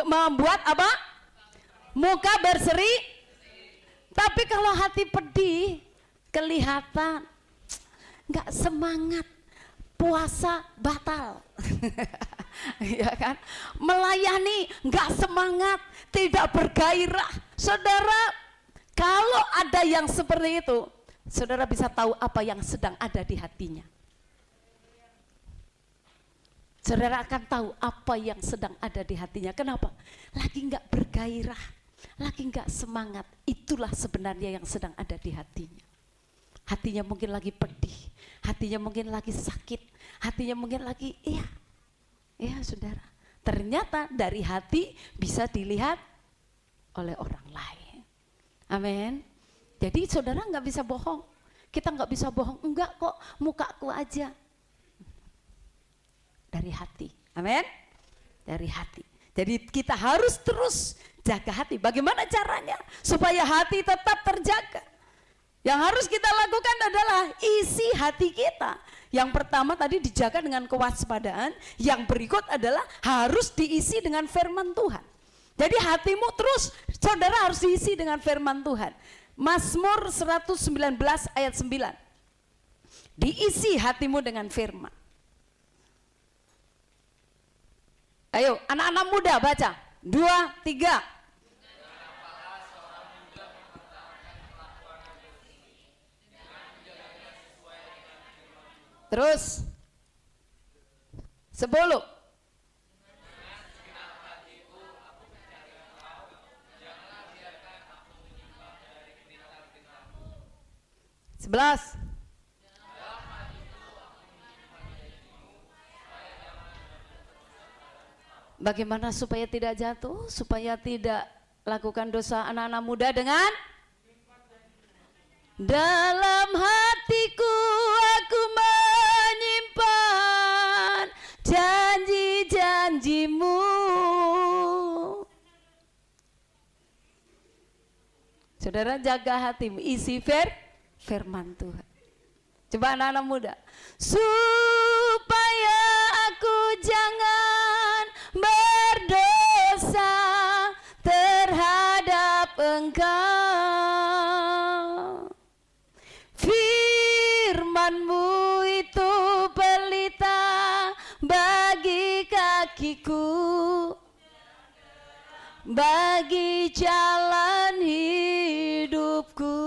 membuat apa? Muka berseri. Tapi kalau hati pedih, kelihatan nggak semangat, puasa batal. Ya kan? Melayani nggak semangat, tidak bergairah. Saudara, kalau ada yang seperti itu, saudara bisa tahu apa yang sedang ada di hatinya. Saudara akan tahu apa yang sedang ada di hatinya. Kenapa? Lagi nggak bergairah, lagi nggak semangat. Itulah sebenarnya yang sedang ada di hatinya. Hatinya mungkin lagi pedih, hatinya mungkin lagi sakit, hatinya mungkin lagi iya saudara. Ternyata dari hati bisa dilihat oleh orang lain. Amin. Jadi saudara nggak bisa bohong. Kita nggak bisa bohong, enggak kok, mukaku aja. Dari hati. Amin. Dari hati. Jadi kita harus terus jaga hati. Bagaimana caranya supaya hati tetap terjaga? Yang harus kita lakukan adalah isi hati kita. Yang pertama tadi dijaga dengan kewaspadaan, yang berikut adalah harus diisi dengan firman Tuhan. Jadi hatimu terus, saudara harus diisi dengan firman Tuhan. Mazmur 119 ayat 9. Diisi hatimu dengan firman. Ayo anak-anak muda baca, 2, 3. Terus 10. Sebelas. Bagaimana supaya tidak jatuh, supaya tidak lakukan dosa anak-anak muda dengan dalam hatiku aku menyimpan janji-janjimu. Saudara jaga hatimu, isi firman Tuhan. Coba anak-anak muda, supaya aku jangan berdosa terhadap Engkau. Firman-Mu itu pelita bagi kakiku, bagi jalan hidupku.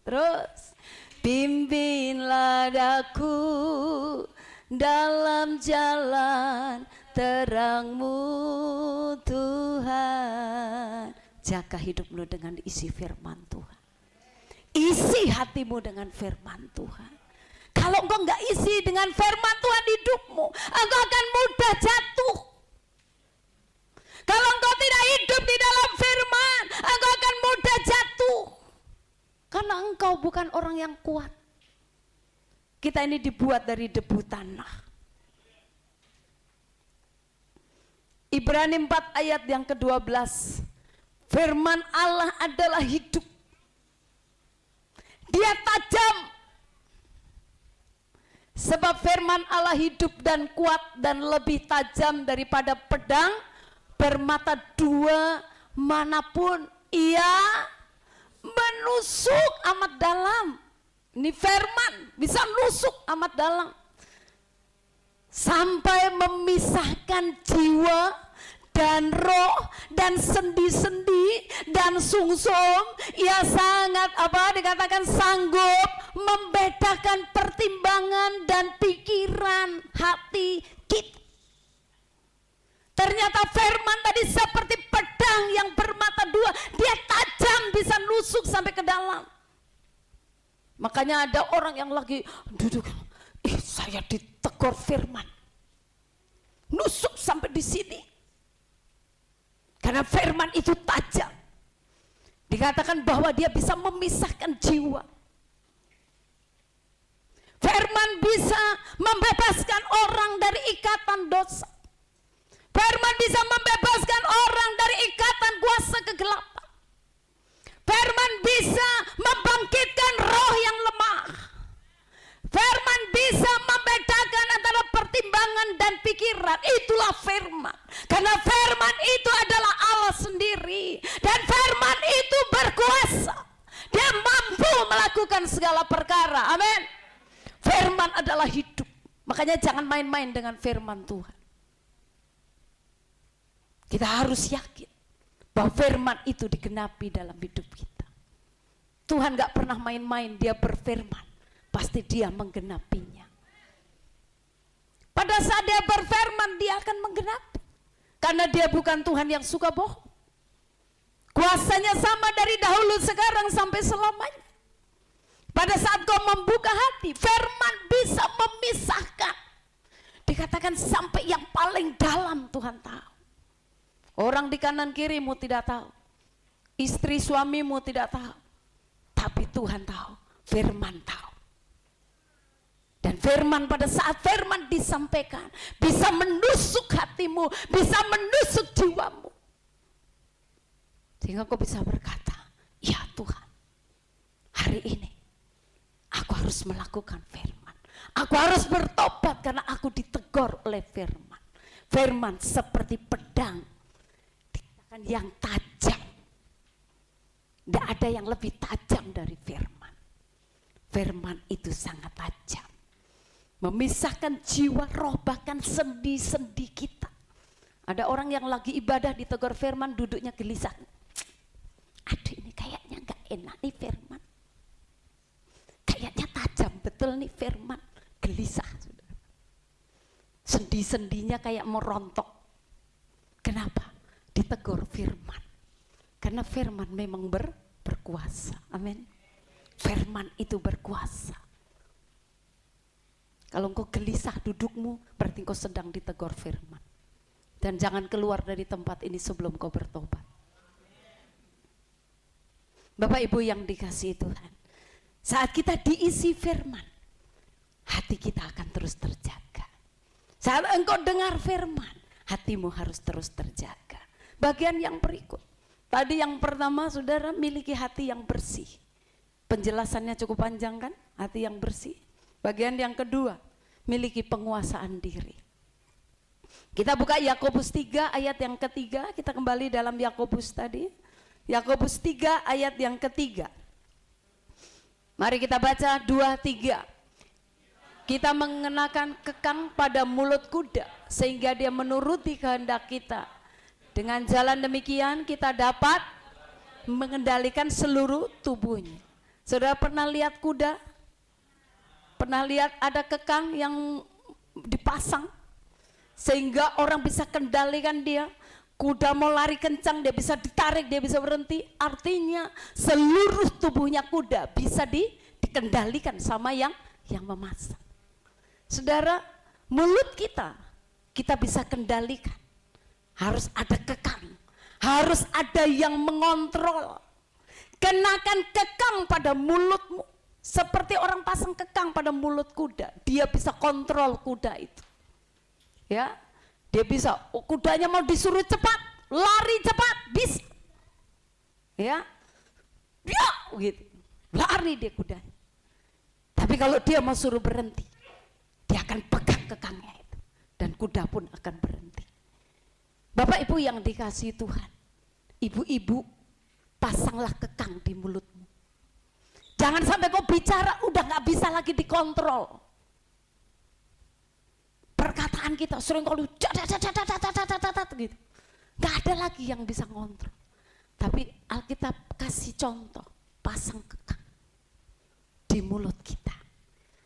Terus, pimpinlah aku dalam jalan terang-Mu Tuhan. Jaga hidupmu dengan isi firman Tuhan. Isi hatimu dengan firman Tuhan. Kalau engkau nggak isi dengan firman Tuhan hidupmu, engkau akan mudah jatuh. Kalau engkau tidak hidup di dalam firman, engkau akan mudah jatuh. Karena engkau bukan orang yang kuat. Kita ini dibuat dari debu tanah. Ibrani 4 ayat yang ke-12. Firman Allah adalah hidup. Dia tajam. Sebab firman Allah hidup dan kuat dan lebih tajam daripada pedang bermata dua manapun. Ia menusuk amat dalam. Ini firman bisa nusuk amat dalam. Sampai memisahkan jiwa dan roh dan sendi-sendi dan sungsum. Ia sangat dikatakan sanggup membedakan pertimbangan dan pikiran hati kita. Ternyata firman tadi seperti pedang yang bermata dua. Dia tajam, bisa nusuk sampai ke dalam. Makanya ada orang yang lagi duduk, saya ditegur firman, nusuk sampai di sini. Karena firman itu tajam. Dikatakan bahwa dia bisa memisahkan jiwa. Firman bisa membebaskan orang dari ikatan dosa. Firman bisa membebaskan orang dari ikatan kuasa kegelapan. Firman bisa membangkitkan roh yang lemah. Firman bisa membedakan antara pertimbangan dan pikiran. Itulah firman. Karena firman itu adalah Allah sendiri. Dan firman itu berkuasa. Dia mampu melakukan segala perkara. Amin. Firman adalah hidup. Makanya jangan main-main dengan firman Tuhan. Kita harus yakin bahwa firman itu digenapi dalam hidup kita. Tuhan gak pernah main-main, dia berfirman, pasti dia menggenapinya. Pada saat dia berfirman, dia akan menggenapi. Karena dia bukan Tuhan yang suka bohong. Kuasanya sama dari dahulu, sekarang, sampai selamanya. Pada saat kau membuka hati, firman bisa memisahkan. Dikatakan sampai yang paling dalam Tuhan tahu. Orang di kanan kirimu tidak tahu. Istri suamimu tidak tahu. Tapi Tuhan tahu. Firman tahu. Dan firman pada saat firman disampaikan, bisa menusuk hatimu, bisa menusuk jiwamu. Sehingga kau bisa berkata, ya Tuhan, hari ini aku harus melakukan firman. Aku harus bertobat karena aku ditegur oleh firman. Firman seperti pedang yang tajam. Tidak ada yang lebih tajam dari firman. Firman itu sangat tajam. Memisahkan jiwa, roh, bahkan sendi-sendi kita. Ada orang yang lagi ibadah ditegur firman, duduknya gelisah. Aduh, ini kayaknya gak enak nih firman. Kayaknya tajam betul nih firman. Gelisah. Sendi-sendinya kayak merontok. Kenapa? Ditegur firman. Karena firman memang berkuasa. Amin. Firman itu berkuasa. Kalau engkau gelisah dudukmu, berarti engkau sedang ditegur firman. Dan jangan keluar dari tempat ini sebelum kau bertobat. Bapak Ibu yang dikasihi Tuhan, saat kita diisi firman, hati kita akan terus terjaga. Saat engkau dengar firman, hatimu harus terus terjaga. Bagian yang berikut, tadi yang pertama, saudara miliki hati yang bersih. Penjelasannya cukup panjang kan, hati yang bersih. Bagian yang kedua, miliki penguasaan diri. Kita buka Yakobus 3 ayat yang ketiga, kita kembali dalam Yakobus tadi. Yakobus 3 ayat yang ketiga. Mari kita baca 2-3. Kita mengenakan kekang pada mulut kuda, sehingga dia menuruti kehendak kita. Dengan jalan demikian kita dapat mengendalikan seluruh tubuhnya. Saudara pernah lihat kuda? Pernah lihat ada kekang yang dipasang sehingga orang bisa kendalikan dia? Kuda mau lari kencang, dia bisa ditarik, dia bisa berhenti. Artinya seluruh tubuhnya kuda bisa dikendalikan sama yang memasang. Saudara, mulut kita bisa kendalikan. Harus ada kekang, harus ada yang mengontrol. Kenakan kekang pada mulutmu. Seperti orang pasang kekang pada mulut kuda, dia bisa kontrol kuda itu. Ya, dia bisa, kudanya mau disuruh cepat, lari cepat, bisa. Ya, dia gitu, lari dia kudanya. Tapi kalau dia mau suruh berhenti, dia akan pegang kekangnya itu, dan kuda pun akan berhenti. Bapak Ibu yang dikasihi Tuhan, ibu-ibu, pasanglah kekang di mulutmu. Jangan sampai kau bicara udah nggak bisa lagi dikontrol. Perkataan kita sering kali gitu, nggak ada lagi yang bisa ngontrol. Tapi Alkitab kasih contoh, pasang kekang di mulut kita,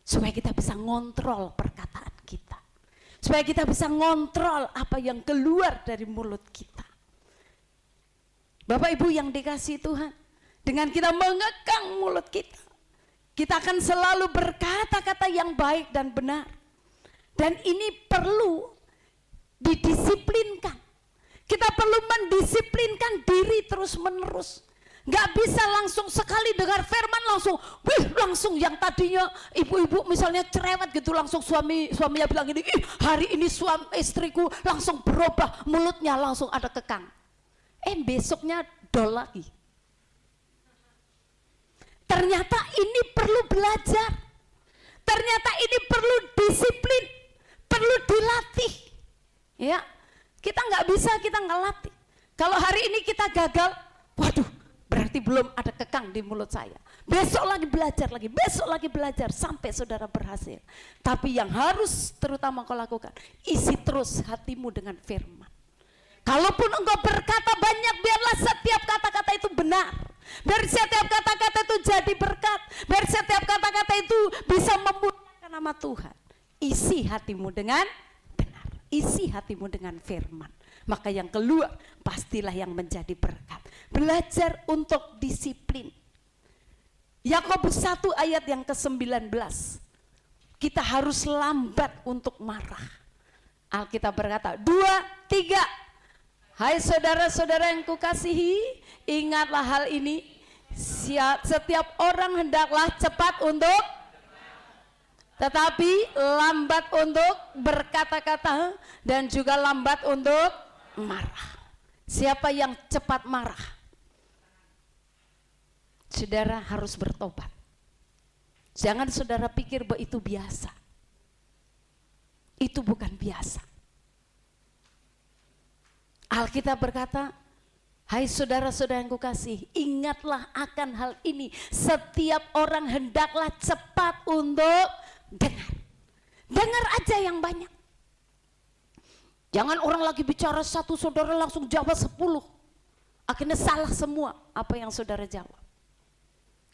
supaya kita bisa ngontrol perkataan kita, supaya kita bisa ngontrol apa yang keluar dari mulut kita. Bapak Ibu yang dikasihi Tuhan, dengan kita mengekang mulut kita, kita akan selalu berkata-kata yang baik dan benar. Dan ini perlu didisiplinkan. Kita perlu mendisiplinkan diri terus menerus. Gak bisa langsung sekali dengar firman langsung yang tadinya ibu-ibu misalnya cerewet gitu, langsung suaminya bilang ini, hari ini istriku langsung berubah, mulutnya langsung ada kekang. Besoknya dol lagi. Ternyata ini perlu belajar. Ternyata ini perlu disiplin, perlu dilatih. Ya, kita nggak bisa, kita nggak latih. Kalau hari ini kita gagal, waduh, berarti belum ada kekang di mulut saya. Besok lagi belajar lagi, besok lagi belajar sampai saudara berhasil. Tapi yang harus terutama kau lakukan, isi terus hatimu dengan firman. Kalaupun engkau berkata banyak, biarlah setiap kata-kata itu benar. Biar setiap kata-kata itu jadi berkat. Biar setiap kata-kata itu bisa memuliakan nama Tuhan. Isi hatimu dengan benar. Isi hatimu dengan firman. Maka yang keluar pastilah yang menjadi berkat. Belajar untuk disiplin. Yakobus 1 ayat yang ke-19. Kita harus lambat untuk marah. Alkitab berkata, 2, 3. Hai saudara-saudara yang kukasihi, ingatlah hal ini, setiap orang hendaklah cepat untuk, tetapi lambat untuk berkata-kata dan juga lambat untuk marah. Siapa yang cepat marah? Saudara harus bertobat. Jangan saudara pikir bahwa itu biasa. Itu bukan biasa. Alkitab berkata, hai saudara-saudara yang kukasihi, ingatlah akan hal ini. Setiap orang hendaklah cepat untuk dengar. Dengar aja yang banyak. Jangan orang lagi bicara satu, saudara langsung jawab 10. Akhirnya salah semua apa yang saudara jawab.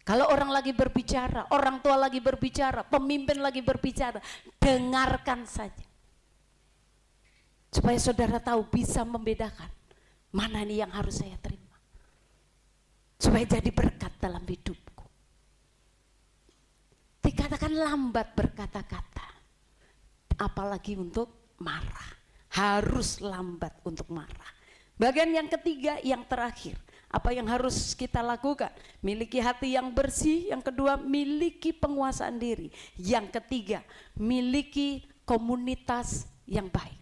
Kalau orang lagi berbicara, orang tua lagi berbicara, pemimpin lagi berbicara, dengarkan saja. Supaya saudara tahu, bisa membedakan mana ini yang harus saya terima. Supaya jadi berkat dalam hidupku. Dikatakan lambat berkata-kata. Apalagi untuk marah. Harus lambat untuk marah. Bagian yang ketiga, yang terakhir. Apa yang harus kita lakukan? Miliki hati yang bersih. Yang kedua, miliki penguasaan diri. Yang ketiga, miliki komunitas yang baik.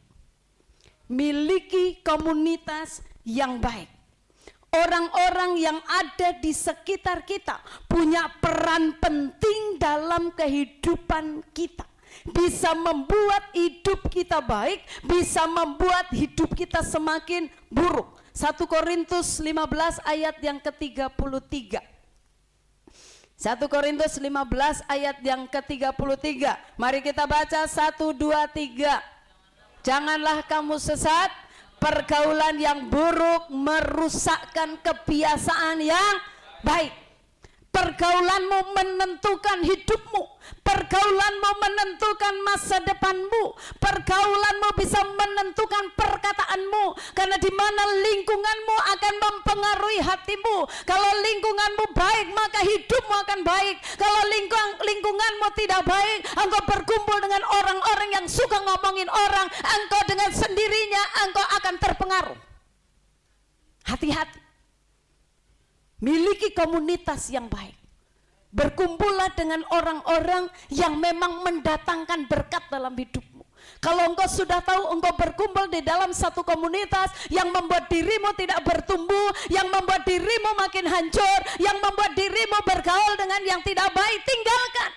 Miliki komunitas yang baik. Orang-orang yang ada di sekitar kita punya peran penting dalam kehidupan kita. Bisa membuat hidup kita baik, bisa membuat hidup kita semakin buruk. 1 Korintus 15 ayat yang ke-33. 1 Korintus 15 ayat yang ke-33. Mari kita baca 1, 2, 3. Janganlah kamu sesat, pergaulan yang buruk merusakkan kebiasaan yang baik. Pergaulanmu menentukan hidupmu. Pergaulanmu menentukan masa depanmu. Pergaulanmu bisa menentukan perkataanmu. Karena di mana lingkunganmu akan mempengaruhi hatimu. Kalau lingkunganmu baik, maka hidupmu akan baik. Kalau lingkunganmu tidak baik, engkau berkumpul dengan orang-orang yang suka ngomongin orang, engkau dengan sendirinya engkau akan terpengaruh. Hati-hati. Miliki komunitas yang baik. Berkumpullah dengan orang-orang yang memang mendatangkan berkat dalam hidupmu. Kalau engkau sudah tahu engkau berkumpul di dalam satu komunitas yang membuat dirimu tidak bertumbuh, yang membuat dirimu makin hancur, yang membuat dirimu bergaul dengan yang tidak baik, tinggalkan.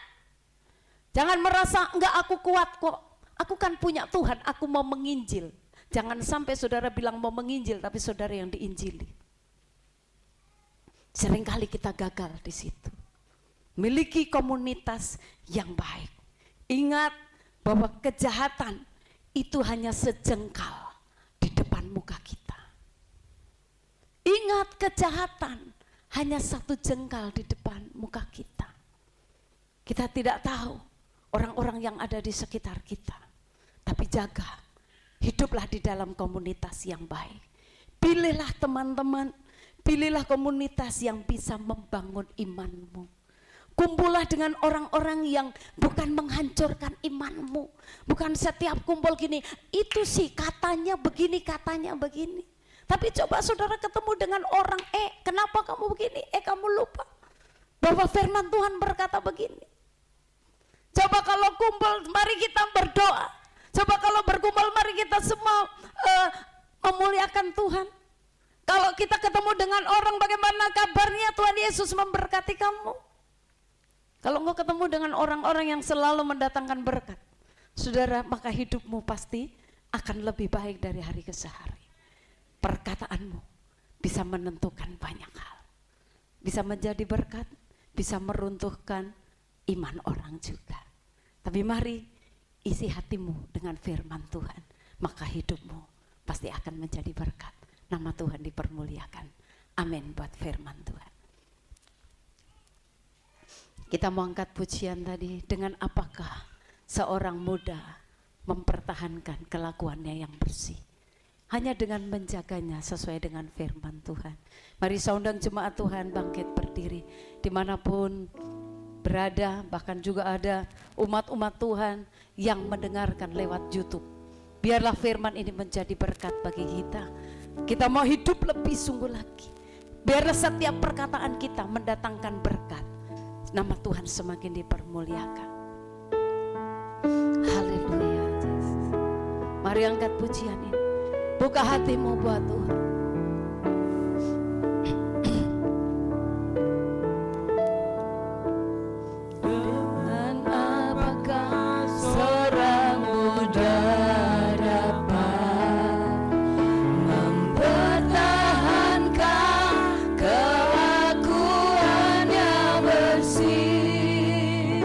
Jangan merasa enggak, aku kuat kok, aku kan punya Tuhan, aku mau menginjil. Jangan sampai saudara bilang mau menginjil tapi saudara yang diinjili. Seringkali kita gagal di situ. Miliki komunitas yang baik. Ingat bahwa kejahatan itu hanya sejengkal di depan muka kita. Ingat, kejahatan hanya satu jengkal di depan muka kita. Kita tidak tahu orang-orang yang ada di sekitar kita. Tapi jaga, hiduplah di dalam komunitas yang baik. Pilihlah teman-teman, pilihlah komunitas yang bisa membangun imanmu. Kumpullah dengan orang-orang yang bukan menghancurkan imanmu. Bukan setiap kumpul gini, itu sih katanya begini, katanya begini. Tapi coba saudara ketemu dengan orang, kenapa kamu begini? Kamu lupa bahwa firman Tuhan berkata begini. Coba kalau kumpul, mari kita berdoa. Coba kalau berkumpul, mari kita semua memuliakan Tuhan. Kalau kita ketemu dengan orang, bagaimana kabarnya? Tuhan Yesus memberkati kamu. Kalau engkau ketemu dengan orang-orang yang selalu mendatangkan berkat, saudara, maka hidupmu pasti akan lebih baik dari hari ke hari. Perkataanmu bisa menentukan banyak hal. Bisa menjadi berkat, bisa meruntuhkan iman orang juga. Tapi mari isi hatimu dengan firman Tuhan, maka hidupmu pasti akan menjadi berkat. Nama Tuhan dipermuliakan. Amin buat firman Tuhan. Kita mau angkat pujian tadi, dengan apakah seorang muda mempertahankan kelakuannya yang bersih? Hanya dengan menjaganya sesuai dengan firman Tuhan. Mari saya undang jemaat Tuhan bangkit berdiri dimanapun berada, bahkan juga ada umat-umat Tuhan yang mendengarkan lewat YouTube. Biarlah firman ini menjadi berkat bagi kita. Kita mau hidup lebih sungguh lagi. Biarlah setiap perkataan kita mendatangkan berkat. Nama Tuhan semakin dipermuliakan. Haleluya. Mari angkat pujian ini. Buka hatimu buat Tuhan. Dengan apakah seorang muda dapat mempertahankan kelakuan yang bersih,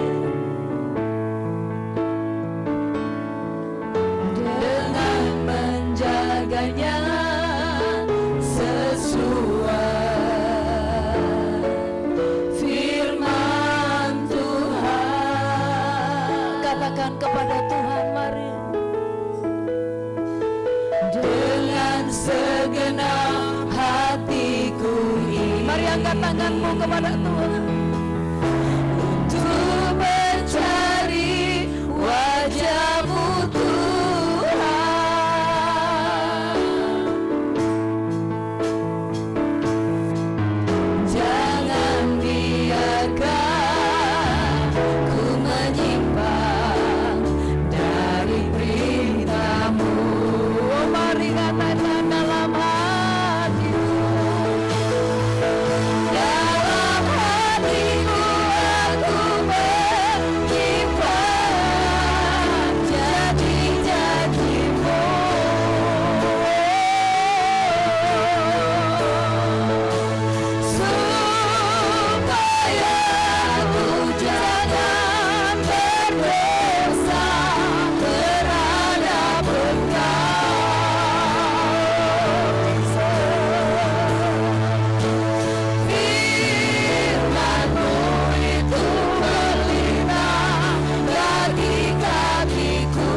dengan menjaganya sesuai firman Tuhan. Katakan kepada Tuhan, mari. Dengan segenap hatiku ini, mari angkat tanganmu kepada Tuhan untuk mencari wajah-Mu Tuhan. Jangan biarkan ku menyimpang dari perintah-Mu. Oh, mari katakan dalam hatimu, dalam hatiku aku menyimpan janji-janji-Mu. Supaya aku jangan berdosa terhadap Firman-Mu itu berlina bagi kakiku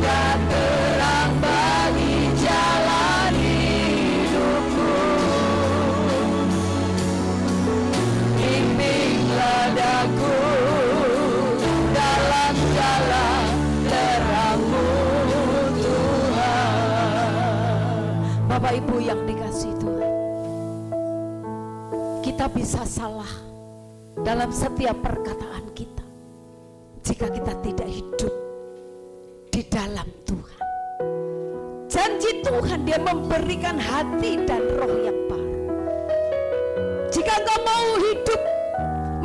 dan terang bagi jalan hidupku. Bimbinglah daku dalam jalan terang-Mu Tuhan. Bapak Ibu yang dikasihi Tuhan, kita bisa salah, dalam setiap perkataan kita jika kita tidak hidup di dalam Tuhan. Janji Tuhan, Dia memberikan hati dan roh yang baru. Jika engkau mau hidup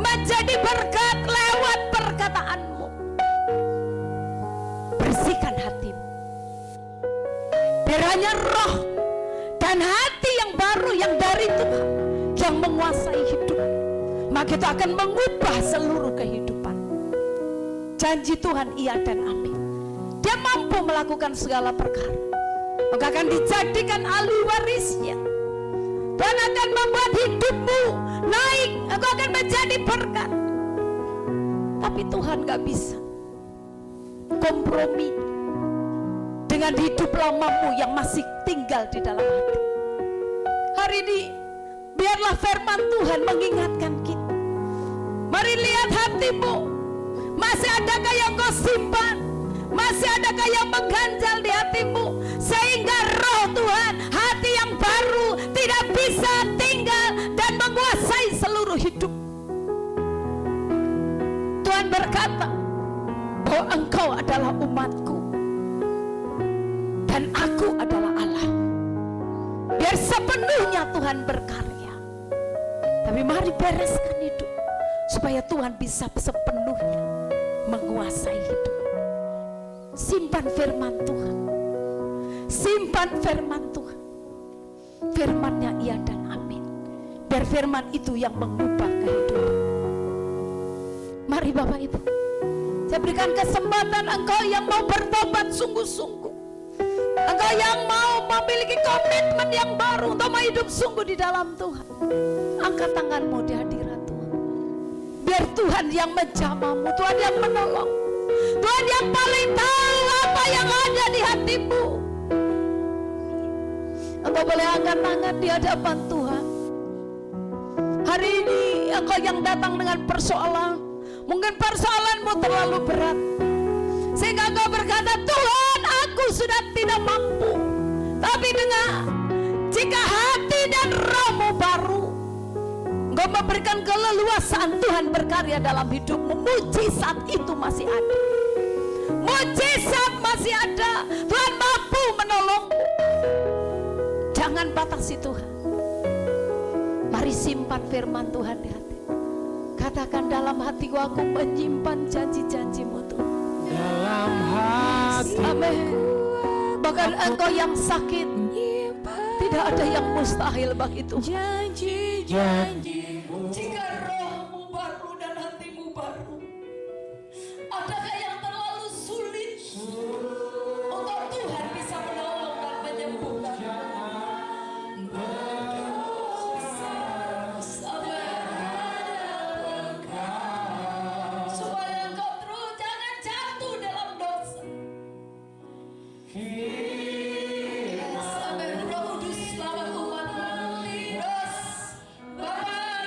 menjadi berkat lewat perkataanmu, bersihkan hatimu. Biar hanya roh dan hati yang baru yang dari Tuhan yang menguasai hidup, maka itu akan mengubah seluruh kehidupan. Janji Tuhan iya dan amin. Dia mampu melakukan segala perkara. Maka akan dijadikan ahli warisnya. Tuhan akan membuat hidupmu naik. Engkau akan menjadi berkat. Tapi Tuhan gak bisa kompromi dengan hidup lamamu yang masih tinggal di dalam hati. Hari ini biarlah firman Tuhan mengingatkan kita. Mari lihat hatimu. Masih adakah yang kau simpan? Masih adakah yang mengganjal di hatimu? Sehingga roh Tuhan, hati yang baru tidak bisa tinggal dan menguasai seluruh hidup. Tuhan berkata bahwa engkau adalah umatku dan aku adalah Allah. Biar sepenuhnya Tuhan berkarya. Tapi mari bereskan hidup supaya Tuhan bisa sepenuhnya menguasai hidup. Simpan firman Tuhan. Simpan firman Tuhan. Firman-Nya iya dan amin. Biar firman itu yang mengubah kehidupan. Mari Bapak Ibu, saya berikan kesempatan engkau yang mau bertobat sungguh-sungguh. Engkau yang mau memiliki komitmen yang baru untuk hidup sungguh di dalam Tuhan. Angkat tanganmu di hadirat Tuhan. Biar Tuhan yang menjamahmu, Tuhan yang menolong, Tuhan yang paling tahu apa yang ada di hatimu. Engkau boleh angkat tangan di hadapan Tuhan. Hari ini engkau yang datang dengan persoalan, mungkin persoalanmu terlalu berat, sehingga engkau berkata, Tuhan, aku sudah tidak mampu. Tapi dengar, jika hati dan rohmu baru, engkau memberikan keleluasaan, Tuhan berkarya dalam hidupmu. Mujizat itu masih ada. Mujizat masih ada. Tuhan mampu menolongmu. Jangan batasi Tuhan. Mari simpan firman Tuhan di hati. Katakan, dalam hatiku aku menyimpan janji-janjimu Tuhan. Dalam hati. Amin. Bahkan engkau yang sakit, tidak ada yang mustahil bagi Tuhan. Janji-janjimu. Jika rohmu baru dan hatimu baru, adakah yang terlalu sulit untuk Tuhan bisa menolong dan menyembuhkan? Supaya engkau terus jangan jatuh dalam dosa. Sampai Roh Kudus selamat umat-Mu. Terus Bapa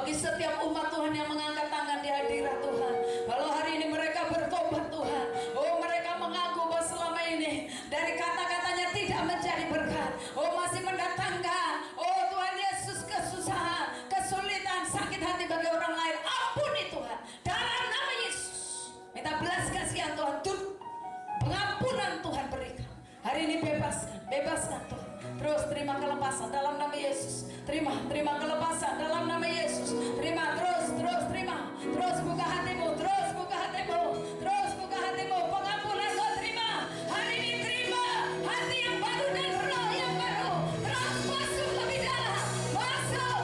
bagi setiap umat Tuhan yang mengangkat tangan di hadirat Tuhan. Kalau hari ini mereka bertobat Tuhan, oh mereka mengaku bahwa selama ini dari kata-katanya tidak menjadi berkat, oh masih mendatangkan, oh Tuhan Yesus, kesusahan, kesulitan, sakit hati bagi orang lain. Ampuni Tuhan, dalam nama Yesus. Minta belas kasihan Tuhan, pengampunan Tuhan berikan. Hari ini bebaskan Tuhan. Terus terima kelepasan dalam nama Yesus. Terima kelepasan dalam nama Yesus. Terima, terus terima. Terus buka hatimu, terus buka hatimu. Pengampunan kau terima. Hari ini terima hati yang baru dan roh yang baru. Terus masuk lebih dalam. Masuk.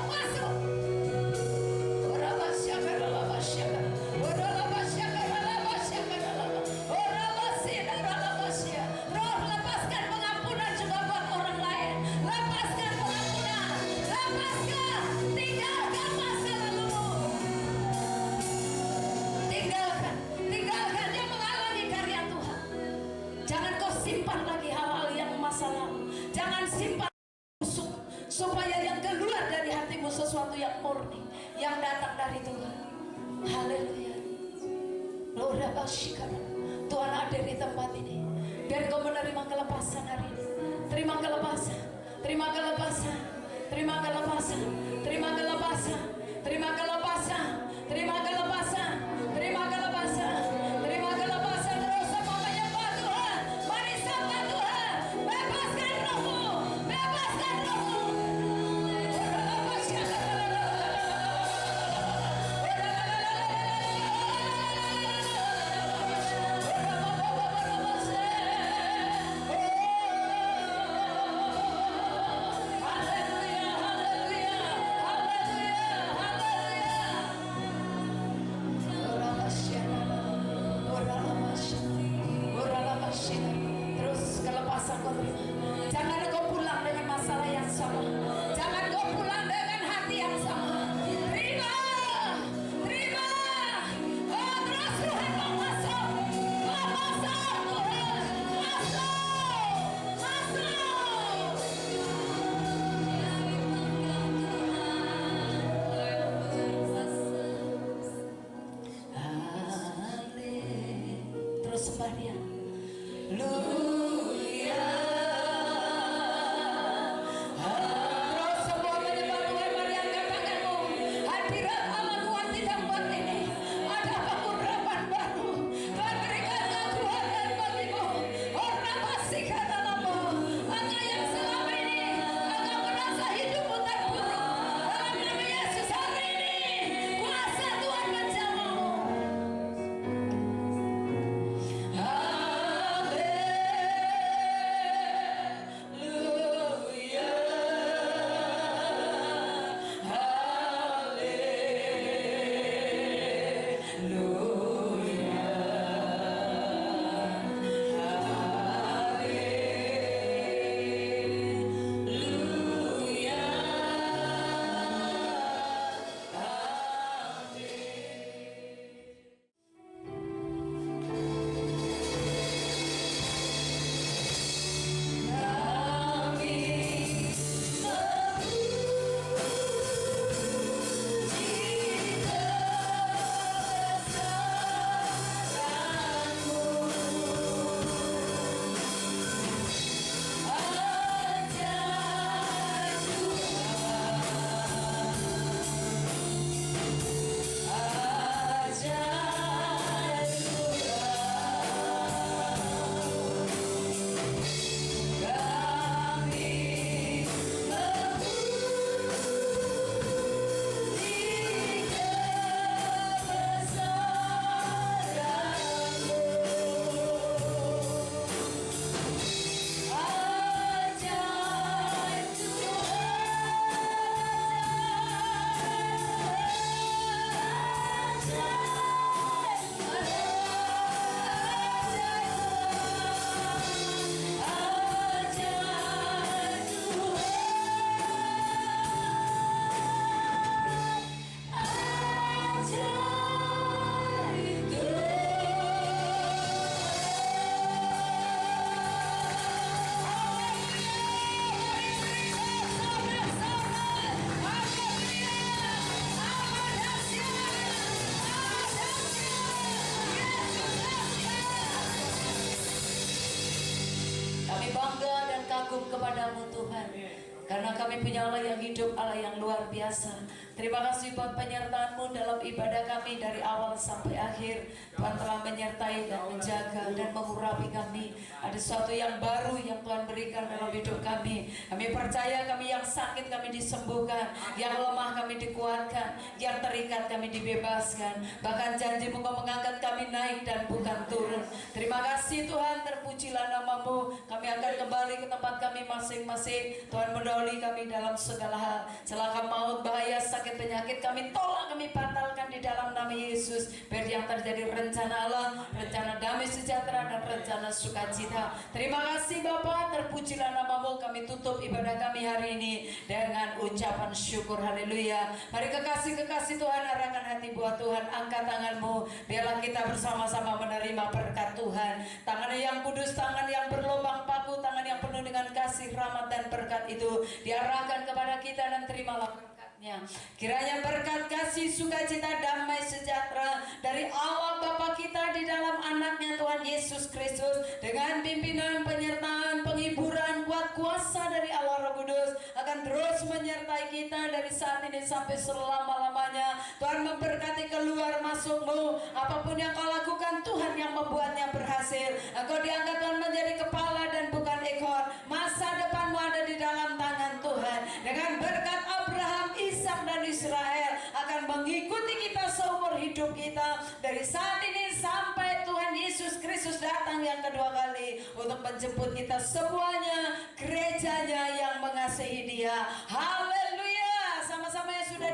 Roh lepaskan pengampunan juga buat orang lain. Lepaskan pengampunan. Lepaskan. Tinggalkan masa lalumu. Tinggalkan yang menghalangi karya Tuhan. Jangan kau simpan lagi hal-hal yang masa lalu. Jangan simpan busuk, supaya yang keluar dari hatimu sesuatu yang murni, yang datang dari Tuhan. Haleluya. Lora basyikara. Tuhan ada di tempat ini. Biar kau menerima kelepasan hari ini. Terima kelepasan. Terima kelepasan. Terima kelepasan. Terima kelepasan. Terima kelepasan. Terima kelepasan. Terima kelepasan. Terima kelepasan. Terus semua menyembah Tuhan. Mari sembah Tuhan. Bebaskan rohmu. Bebaskan rohmu. Kami bangga dan kagum kepadamu Tuhan, karena kami punya Allah yang hidup, Allah yang luar biasa. Terima kasih buat penyertaan-Mu dalam ibadah kami dari awal sampai akhir. Tuhan telah menyertai dan menjaga dan mengurapi kami. Ada sesuatu yang baru yang Tuhan berikan dalam hidup kami. Kami percaya kami yang sakit kami disembuhkan, yang lemah kami dikuatkan, yang terikat kami dibebaskan. Bahkan janji-Mu Kau mengangkat kami naik dan bukan turun. Terima kasih Tuhan, terpujilah nama-Mu. Kami akan kembali ke tempat kami masing-masing. Tuhan mendahului kami dalam segala hal. Celaka maut, bahaya, sakit, penyakit kami tolak, kami batalkan di dalam nama Yesus. Biar yang terjadi rencana Allah, rencana damai sejahtera dan rencana sukacita. Terima kasih Bapa, terpujilah nama-Mu. Kami tutup ibadah kami hari ini dengan ucapan syukur. Haleluya. Mari kekasih-kekasih Tuhan, arahkan hati buat Tuhan, angkat tanganmu. Biarlah kita bersama-sama menerima berkat Tuhan. Tangan yang kudus, tangan yang berlubang paku, tangan yang penuh dengan kasih, rahmat dan berkat itu diarahkan kepada kita, dan terimalah berkatnya. Kiranya berkat, kasih, sukacita, damai sejahtera dari Allah Bapa kita di dalam anaknya Tuhan Yesus Kristus, dengan pimpinan, penyertaan, penghiburan, kuat kuasa dari Allah Roh Kudus akan terus menyertai kita dari saat ini sampai selama-lamanya. Tuhan memberkati keluar masukmu, apapun yang kau lakukan Tuhan yang membuatnya berhasil. Engkau diangkat Tuhan menjadi kepala dan bukan ekor. Masa depanmu ada di dalam tangan Tuhan. Dengan berkat Abraham, Ishak dan Israel akan mengikuti kita seumur hidup kita, dari saat ini sampai Tuhan Yesus Kristus datang yang kedua kali untuk menjemput kita semuanya, gerejanya yang mengasihi Dia. Haleluya. Sama-sama yang sudah